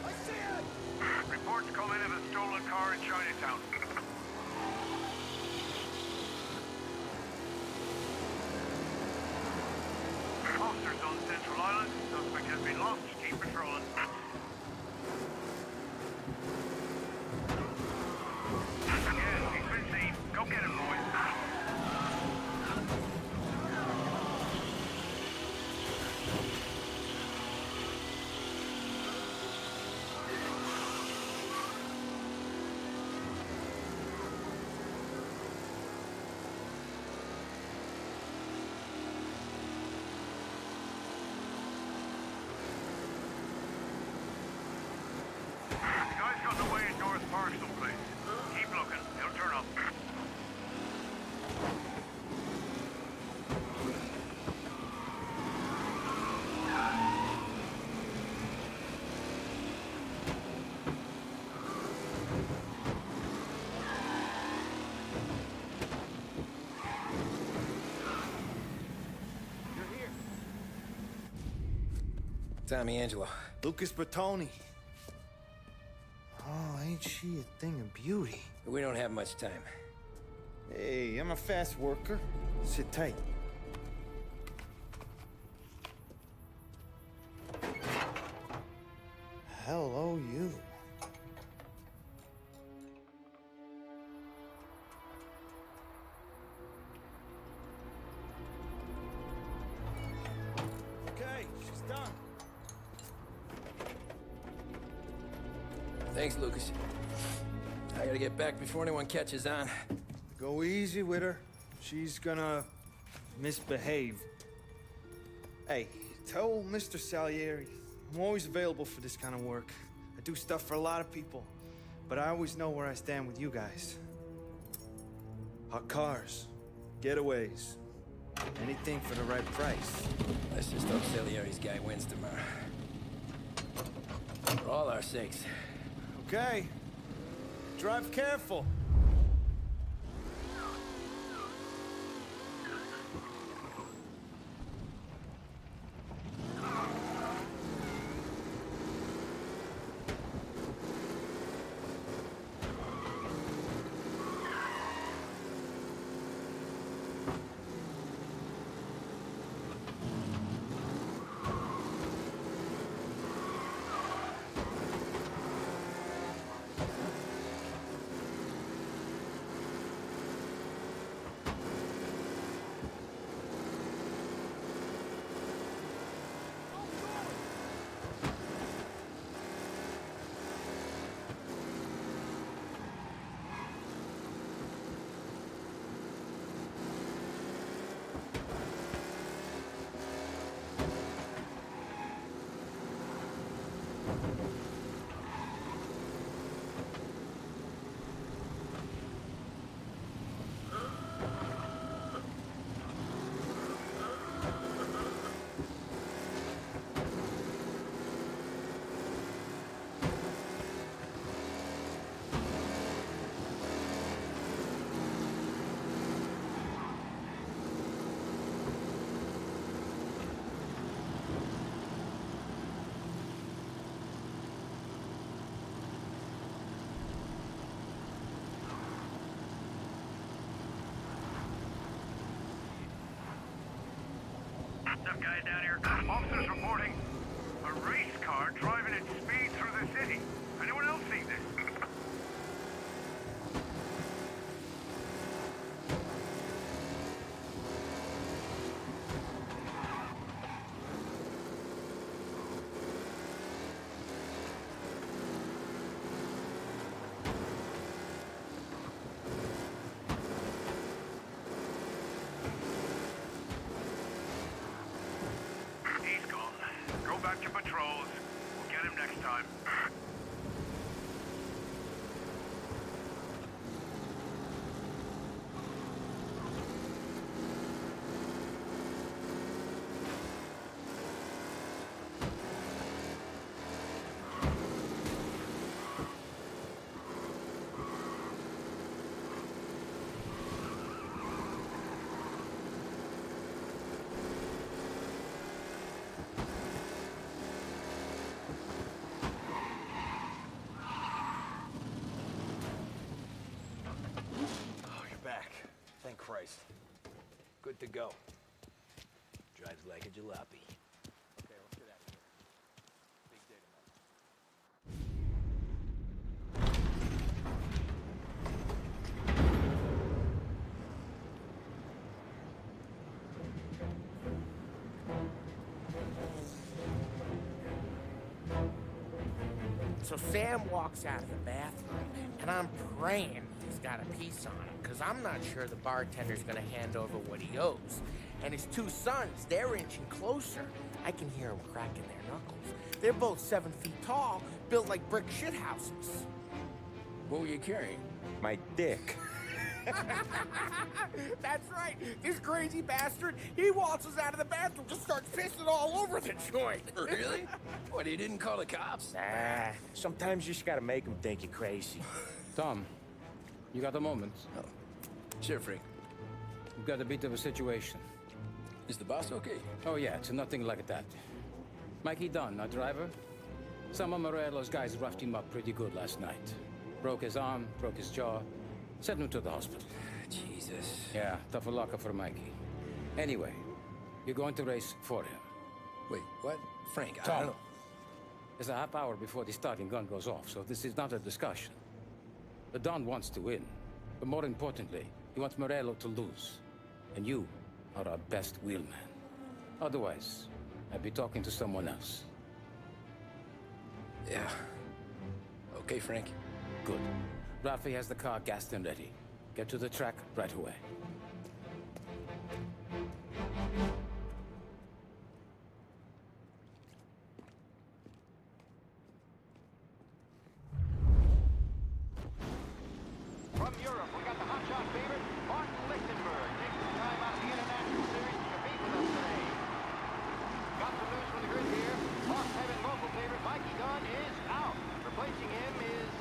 I see it! Reports come in of a stolen car in Chinatown. Officers on Central Island. Suspect has been lost. Keep patrolling. Yeah, he's been seen. Go get him, boys. The guy's gotten away in North Park someplace. Keep looking. He'll turn up. You're here. Tommy Angelo. Lucas Bertoni. Oh, ain't she a thing of beauty? We don't have much time. Hey, I'm a fast worker. Sit tight. Hello, you. Okay, she's done. Thanks, Lucas. I gotta get back before anyone catches on. Go easy with her. She's gonna misbehave. Hey, tell Mr. Salieri I'm always available for this kind of work. I do stuff for a lot of people, but I always know where I stand with you guys. Hot cars, getaways, anything for the right price. Let's just hope Salieri's guy wins tomorrow. For all our sakes. Okay. Drive careful. Officers down here. Officers reporting a race car driving at speed through the city. Anyone else see this? He's gone. Go back to patrols. We'll get him next time. Oh, you're back. Thank Christ. Good to go. Drives like a jalopy. Okay, let's get out of here. Big day tonight. So Sam walks out of the bathroom, and I'm praying he's got a piece on him, because I'm not sure the bartender's gonna hand over what he owes. And his two sons, they're inching closer. I can hear them cracking their knuckles. They're both 7 feet tall, built like brick shithouses. What were you carrying? My dick. That's right. This crazy bastard, he waltzes out of the bathroom, just starts pissing all over the joint. Really? What, he didn't call the cops? Nah, sometimes you just gotta make them think you're crazy. Tom, you got a moment? Oh. Sure, Frank. We've got a bit of a situation. Is the boss okay? Oh yeah, it's nothing like that. Mikey Dunn, our driver. Some of Morello's guys roughed him up pretty good last night. Broke his arm, broke his jaw. Sent him to the hospital. Jesus. Yeah, tough luck for Mikey. Anyway, you're going to race for him. Wait, what? Frank, I Tom, don't know. there's a half hour before the starting gun goes off, so this is not a discussion. The Don wants to win, but more importantly, he wants Morello to lose. And you are our best wheelman. Otherwise, I'd be talking to someone else. Yeah. Okay, Frank. Good. Rafi has the car gassed and ready. Get to the track right away. From Europe, we got the hotshot favorite, Martin Lichtenberg, taking some time out of the International Series to compete with us today. Got some news from the grid here. Fox Heaven local favorite Mikey Dunn is out. Replacing him is,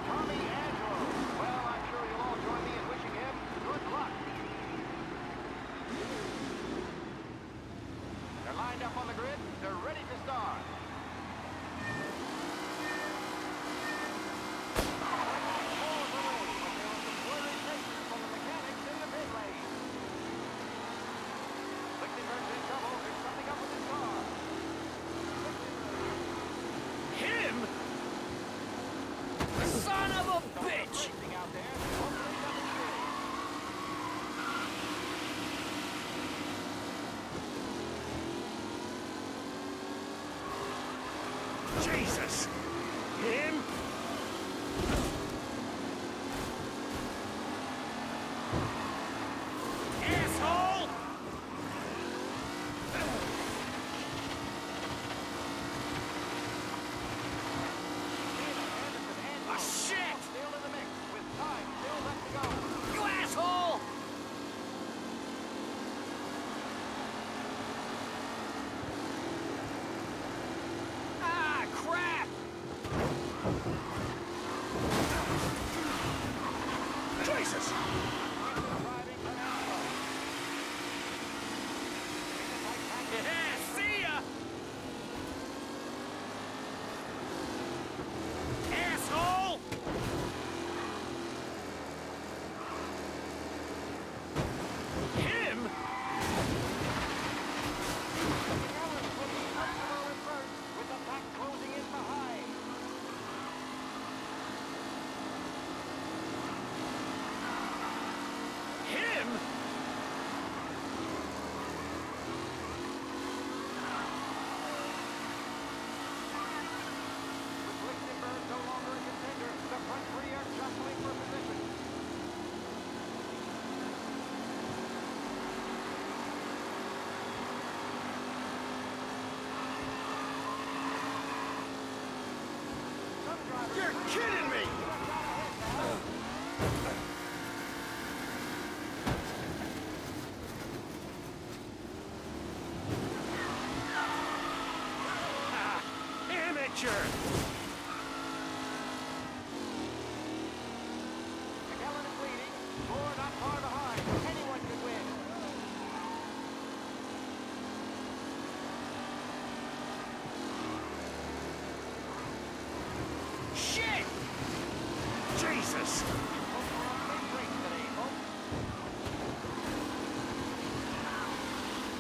Tommy Angelo. Well, I'm sure you'll all join me in wishing him good luck. They're lined up on the grid. They're ready to start. Son of a bitch! Jesus! Him? Asshole! Ah, shit! Still in the mix, with time still left to go. You asshole! Ah, crap! Jesus! Yeah, see ya! Asshole! Him? You're kidding me! Amateur! McKellen is leading. Moore not far behind. Anyone could win. Shit! Jesus!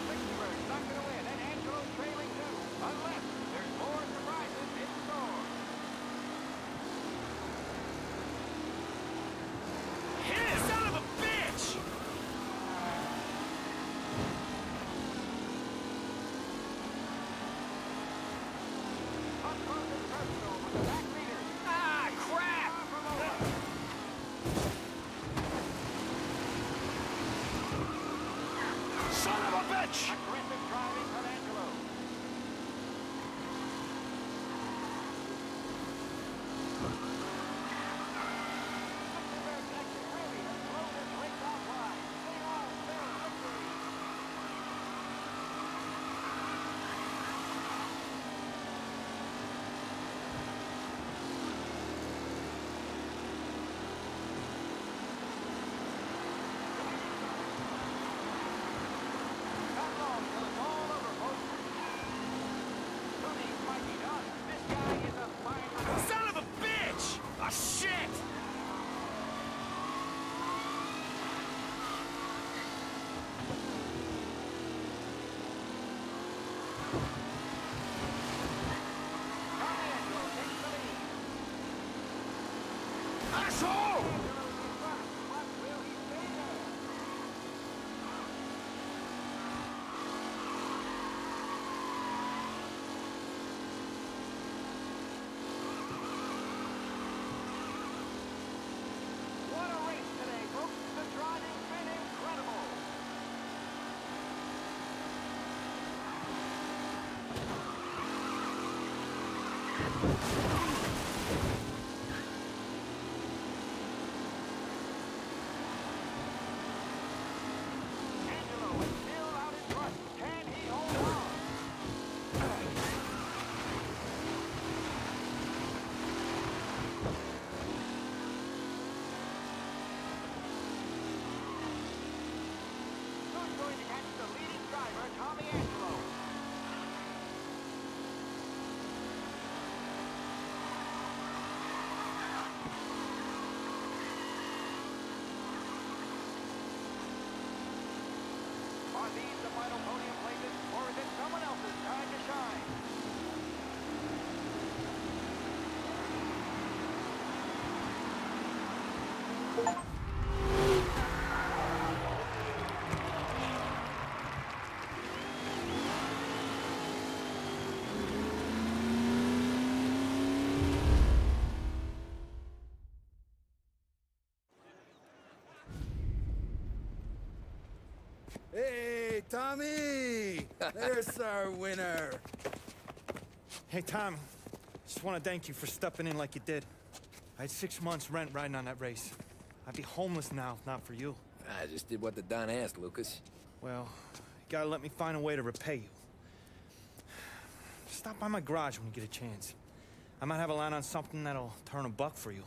Lichtenberg's not going to win, and Angelo's trailing too. Unless there's more surprises in store. Hit him! Son of a bitch! Up close and personal with the back leader. Ah, crap! Son of a bitch! Aggressive driving from Angelo. Lichtenberg's exit really has blown his race offline. They all spell victory. Not long till it's all over, folks. Tony's Mikey Duck. This guy is a fine rider. Son of a bitch! Ah, shit! Tommy Angelo takes the lead. Asshole! Angelo's in front, but will he stay there? What a race today, folks. The driving's been incredible. Angelo is still out in front. Can he hold on? Who's going to catch the leading driver, Tommy Angelo? Are these the final podium places, or is it someone else's time to shine? Hey, Tommy! There's our winner. Hey, Tom. Just want to thank you for stepping in like you did. I had 6 months rent riding on that race. I'd be homeless now if not for you. I just did what the Don asked, Lucas. Well, you gotta let me find a way to repay you. Stop by my garage when you get a chance. I might have a line on something that'll turn $1 for you.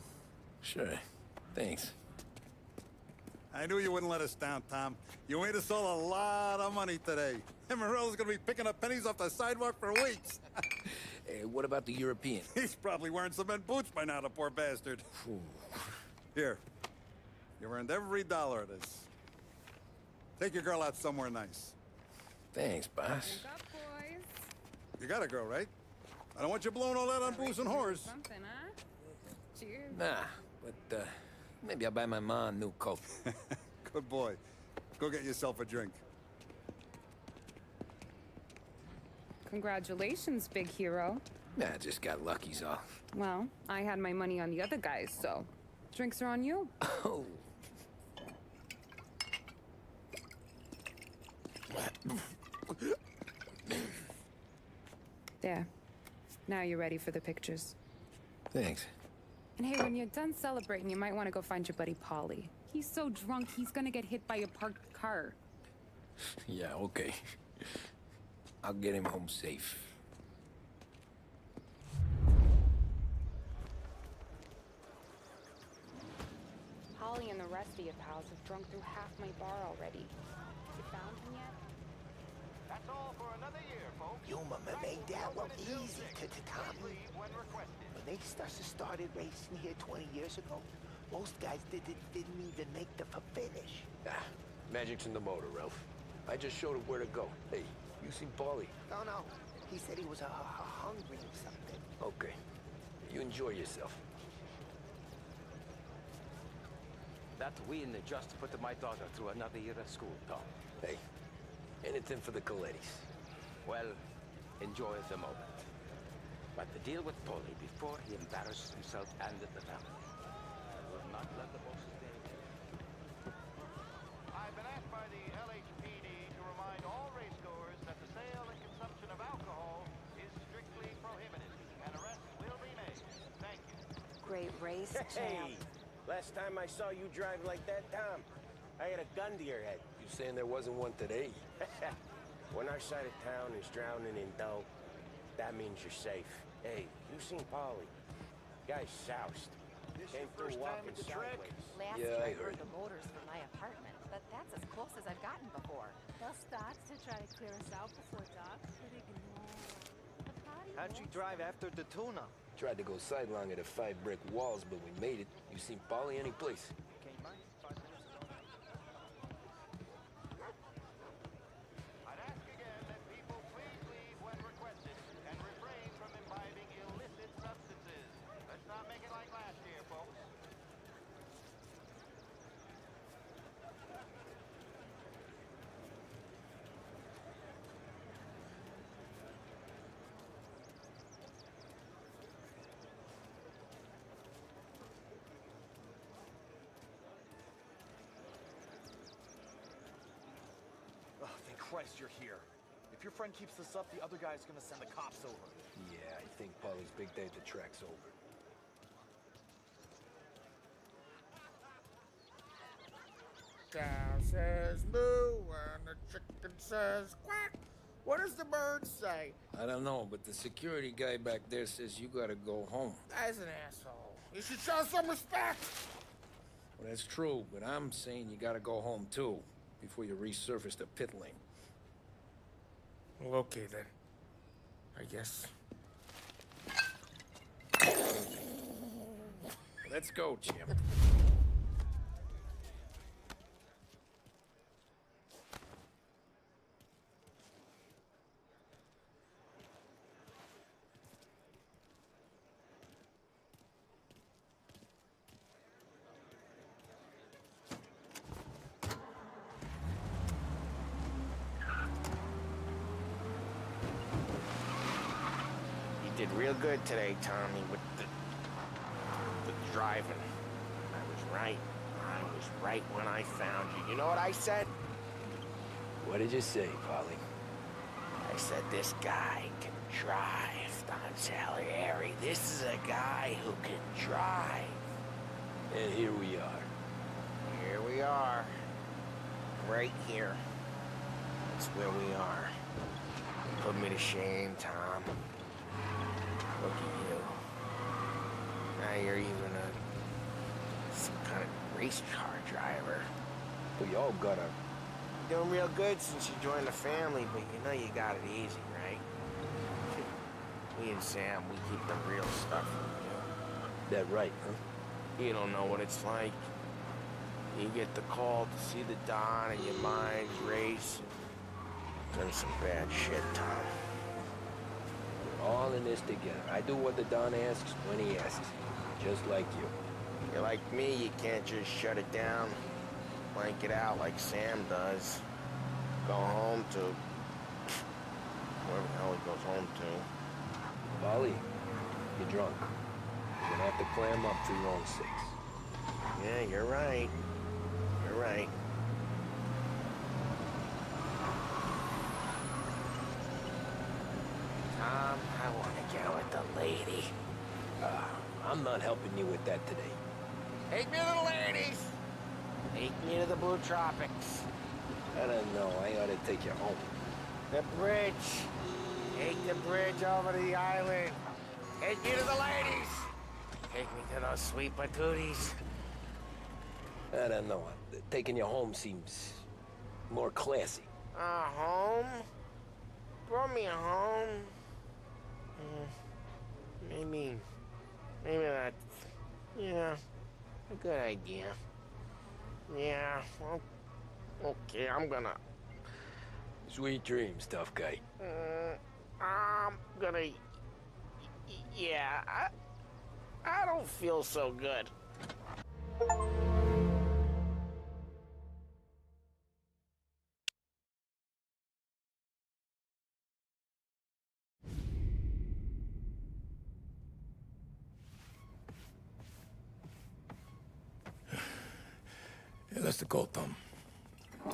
Sure. Thanks. I knew you wouldn't let us down, Tom. You made us all a lot of money today. And Morello's gonna be picking up pennies off the sidewalk for weeks. Hey, what about the European? He's probably wearing cement boots by now, the poor bastard. Here. You earned every dollar of this. Take your girl out somewhere nice. Thanks, boss. Wake up, boys. You got a girl, right? I don't want you blowing all that on booze and whores. Something, huh? Cheers. Nah, but, maybe I'll buy my ma a new coat. Good boy. Go get yourself a drink. Congratulations, big hero. Nah, just got lucky's all. Well, I had my money on the other guys, so drinks are on you. Oh. There. Now you're ready for the pictures. Thanks. And hey, when you're done celebrating, you might want to go find your buddy Paulie. He's so drunk, he's gonna get hit by a parked car. Yeah, okay. I'll get him home safe. Holly and the rest of your pals have drunk through half my bar already. You found him yet? That's all for another year, folks. You mama made that look easy to Tommy. When they started racing here 20 years ago, most guys didn't even make the finish. Ah, magic's in the motor, Ralph. I just showed him where to go. Hey, you seen Paulie? No. He said he was hungry or something. Okay. You enjoy yourself. That win just put my daughter through another year at school, Tom. Hey, anything for the Colettis. Well, enjoy the moment. But the deal with Paulie before he embarrasses himself and the family. I will not let the bosses stay there. I've been asked by the LHPD to remind all racegoers that the sale and consumption of alcohol is strictly prohibited, and arrests will be made. Thank you. Great race, Hey! Last time I saw you drive like that, Tom, I had a gun to your head. You saying there wasn't one today? When our side of town is drowning in dough, that means you're safe. Hey, you seen Paulie? Guy's soused. Came through walking sideways. Last Yeah, year I I heard. heard the motors from my apartment, but that's as close as I've gotten before. They'll start to try to clear us out before dark, but ignore. The party How'd you drive after the tuna? Tried to go sidelong at the 5 brick walls, but we made it. You seen Paulie any place? I'd ask again that people please leave when requested and refrain from imbibing illicit substances. Let's not make it like last year, folks. Oh, thank Christ you're here. If your friend keeps this up, the other guy's gonna send the cops over. Yeah, I think Paulie's big day at the track's over. Cow says moo and the chicken says quack. What does the bird say? I don't know, but the security guy back there says you gotta go home. Guy's an asshole. You should show some respect. Well, that's true, but I'm saying you gotta go home too, before you resurface the pit lane. Well, okay then. I guess. Let's go, Jim. You did real good today, Tommy, with the driving. I was right. I was right when I found you. You know what I said? What did you say, Paulie? I said this guy can drive, Don Salieri. This is a guy who can drive. And here we are. Here we are. Right here. That's where we are. Put me to shame, Tom. Look at you. Now you're even some kind of race car driver. We all gotta... Doing real good since you joined the family, but you know you got it easy, right? Me and Sam, we keep the real stuff from you. That right, huh? You don't know what it's like. You get the call to see the Don and your mind's race. Done some bad shit, Tom. We're all in this together. I do what the Don asks when he asks. Just like you. You're like me, you can't just shut it down. Blank it out like Sam does. Go home to... wherever the hell he goes home to. Paulie, you're drunk. You're gonna have to clam up for your own sakes. Yeah, you're right. You're right. Tom, I want to get with the lady. I'm not helping you with that today. Take me to the ladies. Take me to the Blue Tropics. I don't know. I ought to take you home. The bridge. Take the bridge over to the island. Take me to the ladies. Take me to those sweet patooties. I don't know. Taking you home seems more classy. Home? Brought me home. Maybe that's, yeah, a good idea. Yeah, well, okay, I'm gonna... Sweet dreams, tough guy. I'm gonna... Yeah, I don't feel so good. Yeah, that's the call, Tom.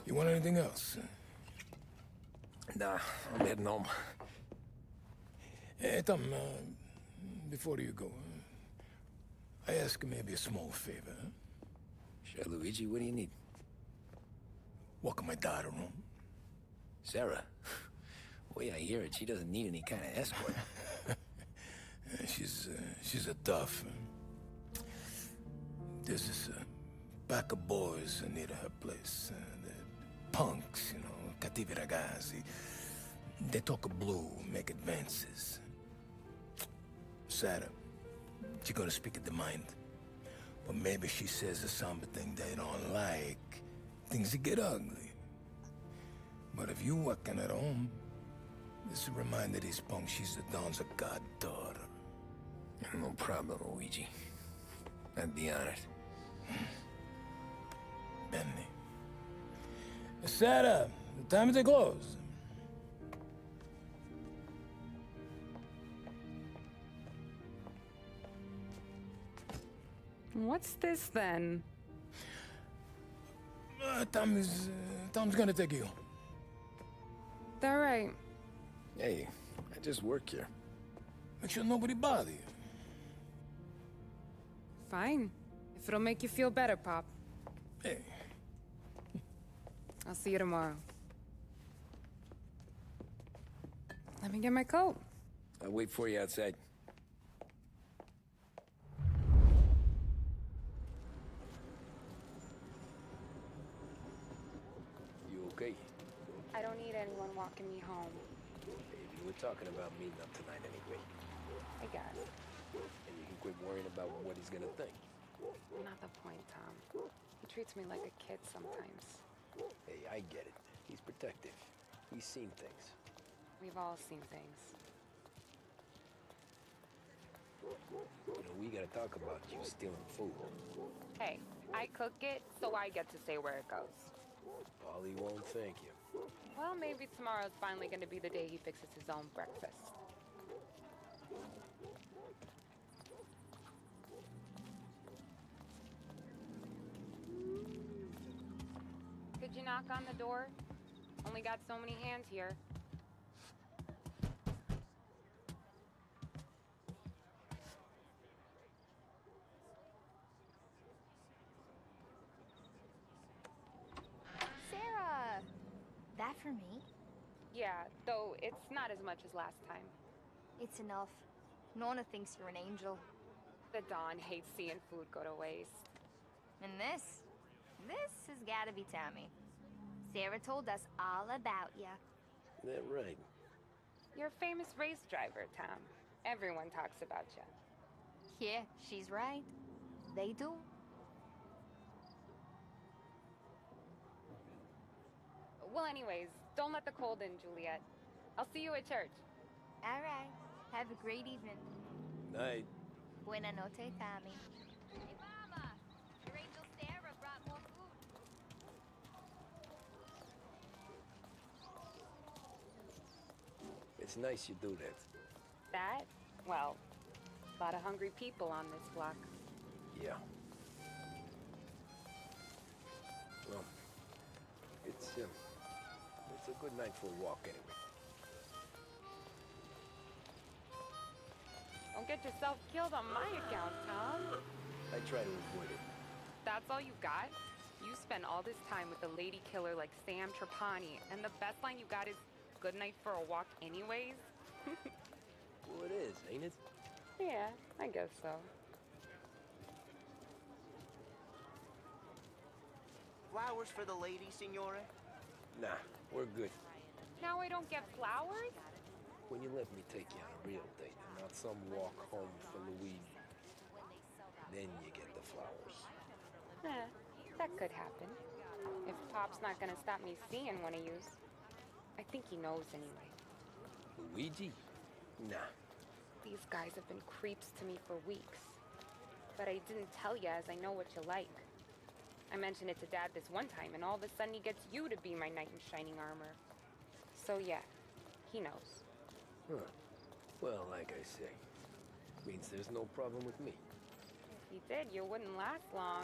You want anything else? Nah, I'm heading home. Hey, Tom, before you go, I ask maybe a small favor. Sure, Luigi, what do you need? Walk my daughter home. Sarah? The way I hear it, she doesn't need any kind of escort. She's a tough. There's this pack of boys near her place. They're punks, you know, cattivi ragazzi. They talk blue, make advances. Sarah, she's gonna speak at the mind. But maybe she says something they don't like. Things get ugly. But if you walking at home, this reminder these punks she's the Don's a goddaughter. No problem, Luigi. I'd be honored. Benny. Sarah, the time to close. What's this then? Tom's gonna take you. All right. Hey, I just work here. Make sure nobody bother you. Fine. If it'll make you feel better, Pop. Hey. I'll see you tomorrow. Let me get my coat. I'll wait for you outside. You okay? I don't need anyone walking me home. Baby, we're talking about meeting up tonight anyway. I guess. And you can quit worrying about what he's gonna think. Not the point, Tom. He treats me like a kid sometimes. Hey, I get it. He's protective. He's seen things. We've all seen things. You know, we gotta talk about you stealing food. Hey, I cook it, so I get to say where it goes. Polly won't thank you. Well, maybe tomorrow's finally gonna be the day he fixes his own breakfast. Could you knock on the door? Only got so many hands here. Sarah! That for me? Yeah, though it's not as much as last time. It's enough. Nona thinks you're an angel. The Don hates seeing food go to waste. And this has gotta be Tommy. Sarah told us all about ya. That right. You're a famous race driver, Tom. Everyone talks about you. Yeah, she's right. They do. Well, anyways, don't let the cold in, Juliet. I'll see you at church. All right. Have a great evening. Night. Buena noche, Tommy. Hey, Mama! Your angel Sarah brought more food. It's nice you do that. That? Well, a lot of hungry people on this block. Yeah. Well, it's a good night for a walk anyway. Don't get yourself killed on my account, Tom. I try to avoid it. That's all you got? You spend all this time with a lady killer like Sam Trapani, and the best line you got is, "Good night for a walk anyways"? Well, it is, ain't it? Yeah, I guess so. Flowers for the lady, Signore? Nah, we're good. Now I don't get flowers? When you let me take you on a real date, and not some walk home for Louis, then you get the flowers. That could happen. If Pop's not gonna stop me seeing one of yous. I think he knows anyway. Luigi? Nah. These guys have been creeps to me for weeks. But I didn't tell you, as I know what you like. I mentioned it to Dad this one time, and all of a sudden he gets you to be my knight in shining armor. So yeah, he knows. Huh. Well, like I say, means there's no problem with me. If he did, you wouldn't last long.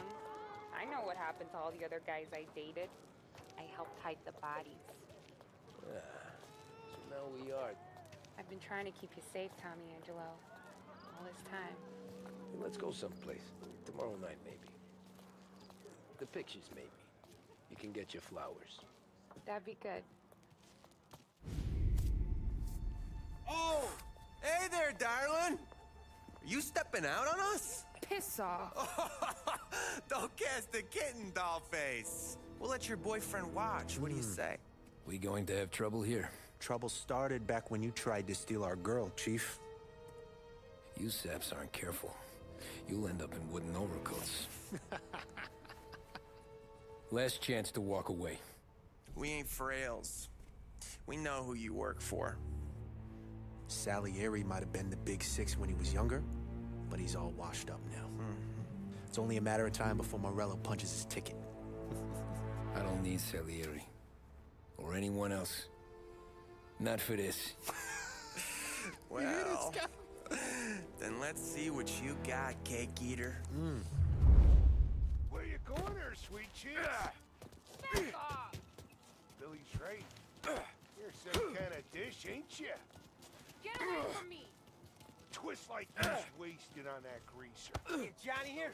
I know what happened to all the other guys I dated. I helped hide the bodies. So now we are. I've been trying to keep you safe, Tommy Angelo. All this time. Hey, let's go someplace. Tomorrow night, maybe. The pictures, maybe. You can get your flowers. That'd be good. Oh! Hey there, darling! Are you stepping out on us? Piss off. Don't cast the kitten, dollface. We'll let your boyfriend watch. What do you say? We going to have trouble here? Trouble started back when you tried to steal our girl, Chief. You saps aren't careful. You'll end up in wooden overcoats. Last chance to walk away. We ain't frails. We know who you work for. Salieri might have been the big six when he was younger, but he's all washed up now. It's only a matter of time before Morello punches his ticket. I don't need Salieri. Or anyone else. Not for this. Well, then let's see what you got, cake eater. Where you going there, sweet cheeks? Back off! Billy's right. You're some kind of dish, ain't you? Get away from me! Twist like this wasted on that greaser. Hey, Johnny here.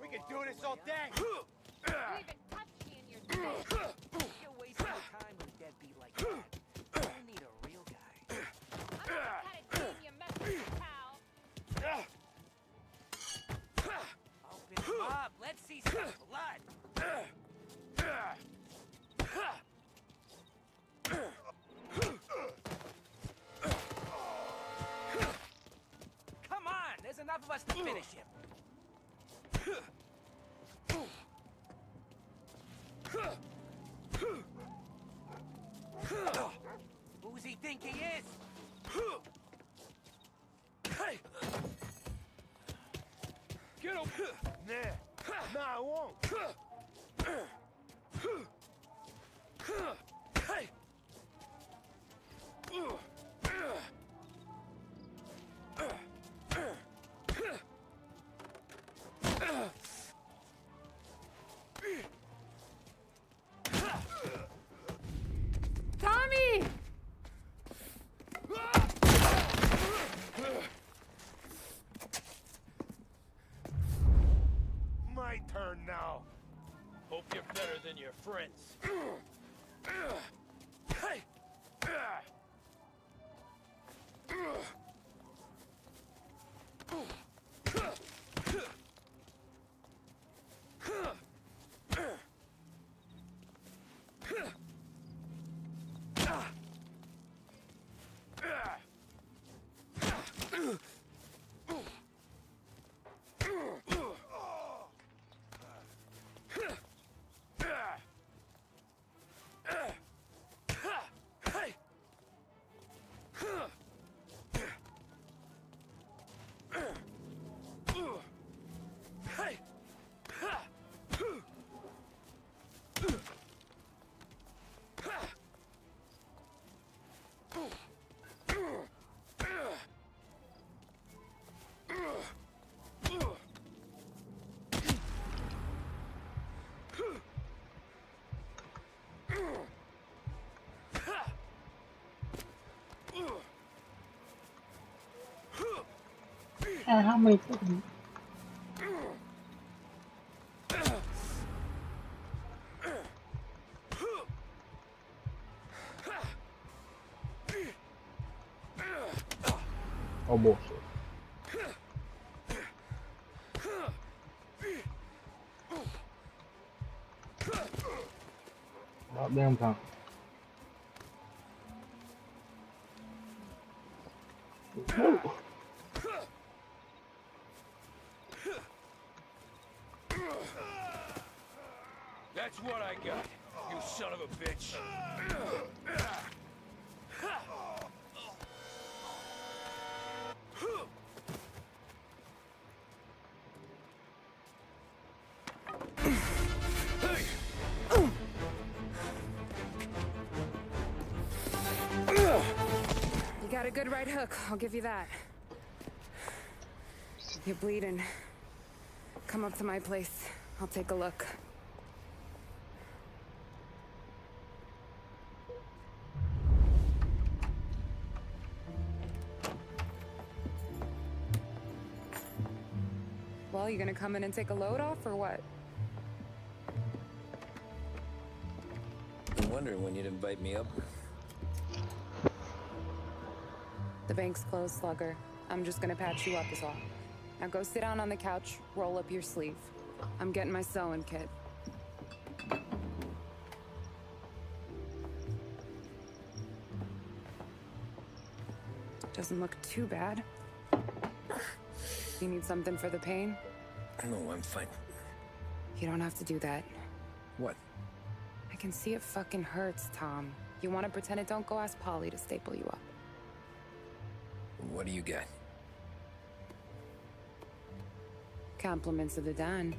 We could do this all day. You even touched me in your day. You're wasting time with a deadbeat like that. You need a real guy. I'm not the kind of team you mess with, pal. Open him up. Let's see some blood. Come on, there's enough of us to finish him. Who's he think he is? Get him! Nah, I won't. Tommy! My turn now. Hope you're better than your friends. how many fucking... Oh bullshit. About damn time. Whoa. That's what I got, you son of a bitch. You got a good right hook, I'll give you that. You're bleeding. Come up to my place. I'll take a look. Well, you gonna come in and take a load off, or what? I'm wondering when you'd invite me up. The bank's closed, Slugger. I'm just gonna patch you up is all. Now go sit down on the couch, roll up your sleeve. I'm getting my sewing kit. Doesn't look too bad. You need something for the pain? No, I'm fine. You don't have to do that. What? I can see it fucking hurts, Tom. You want to pretend it don't go ask Polly to staple you up. What do you got? Compliments of the Don.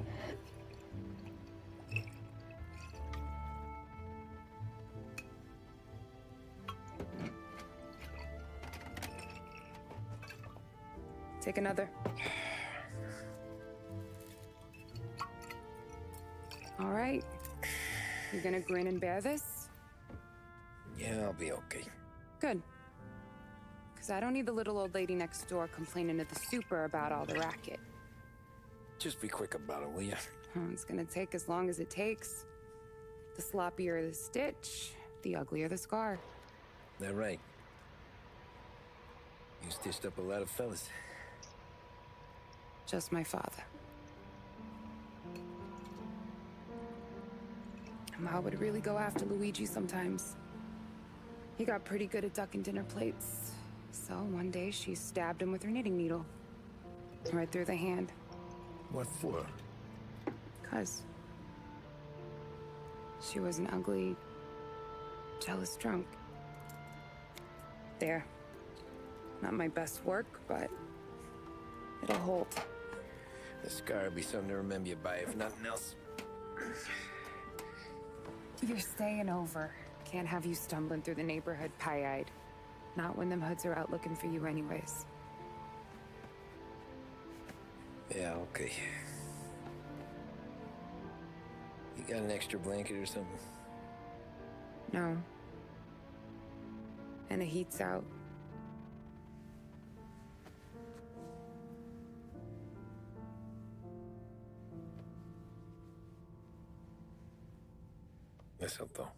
Take another. All right. You gonna grin and bear this? Yeah, I'll be okay. Good. Because I don't need the little old lady next door complaining to the super about all the racket. Just be quick about it, will ya? It's gonna take as long as it takes. The sloppier the stitch, the uglier the scar. That right. You stitched up a lot of fellas. Just my father. Ma would really go after Luigi sometimes. He got pretty good at ducking dinner plates. So one day she stabbed him with her knitting needle. Right through the hand. What for? 'Cause she was an ugly, jealous drunk. There. Not my best work, but it'll hold. The scar will be something to remember you by, if nothing else. You're staying over. Can't have you stumbling through the neighborhood pie-eyed. Not when them hoods are out looking for you anyways. Yeah, okay. You got an extra blanket or something? No. And the heat's out. Eso todo.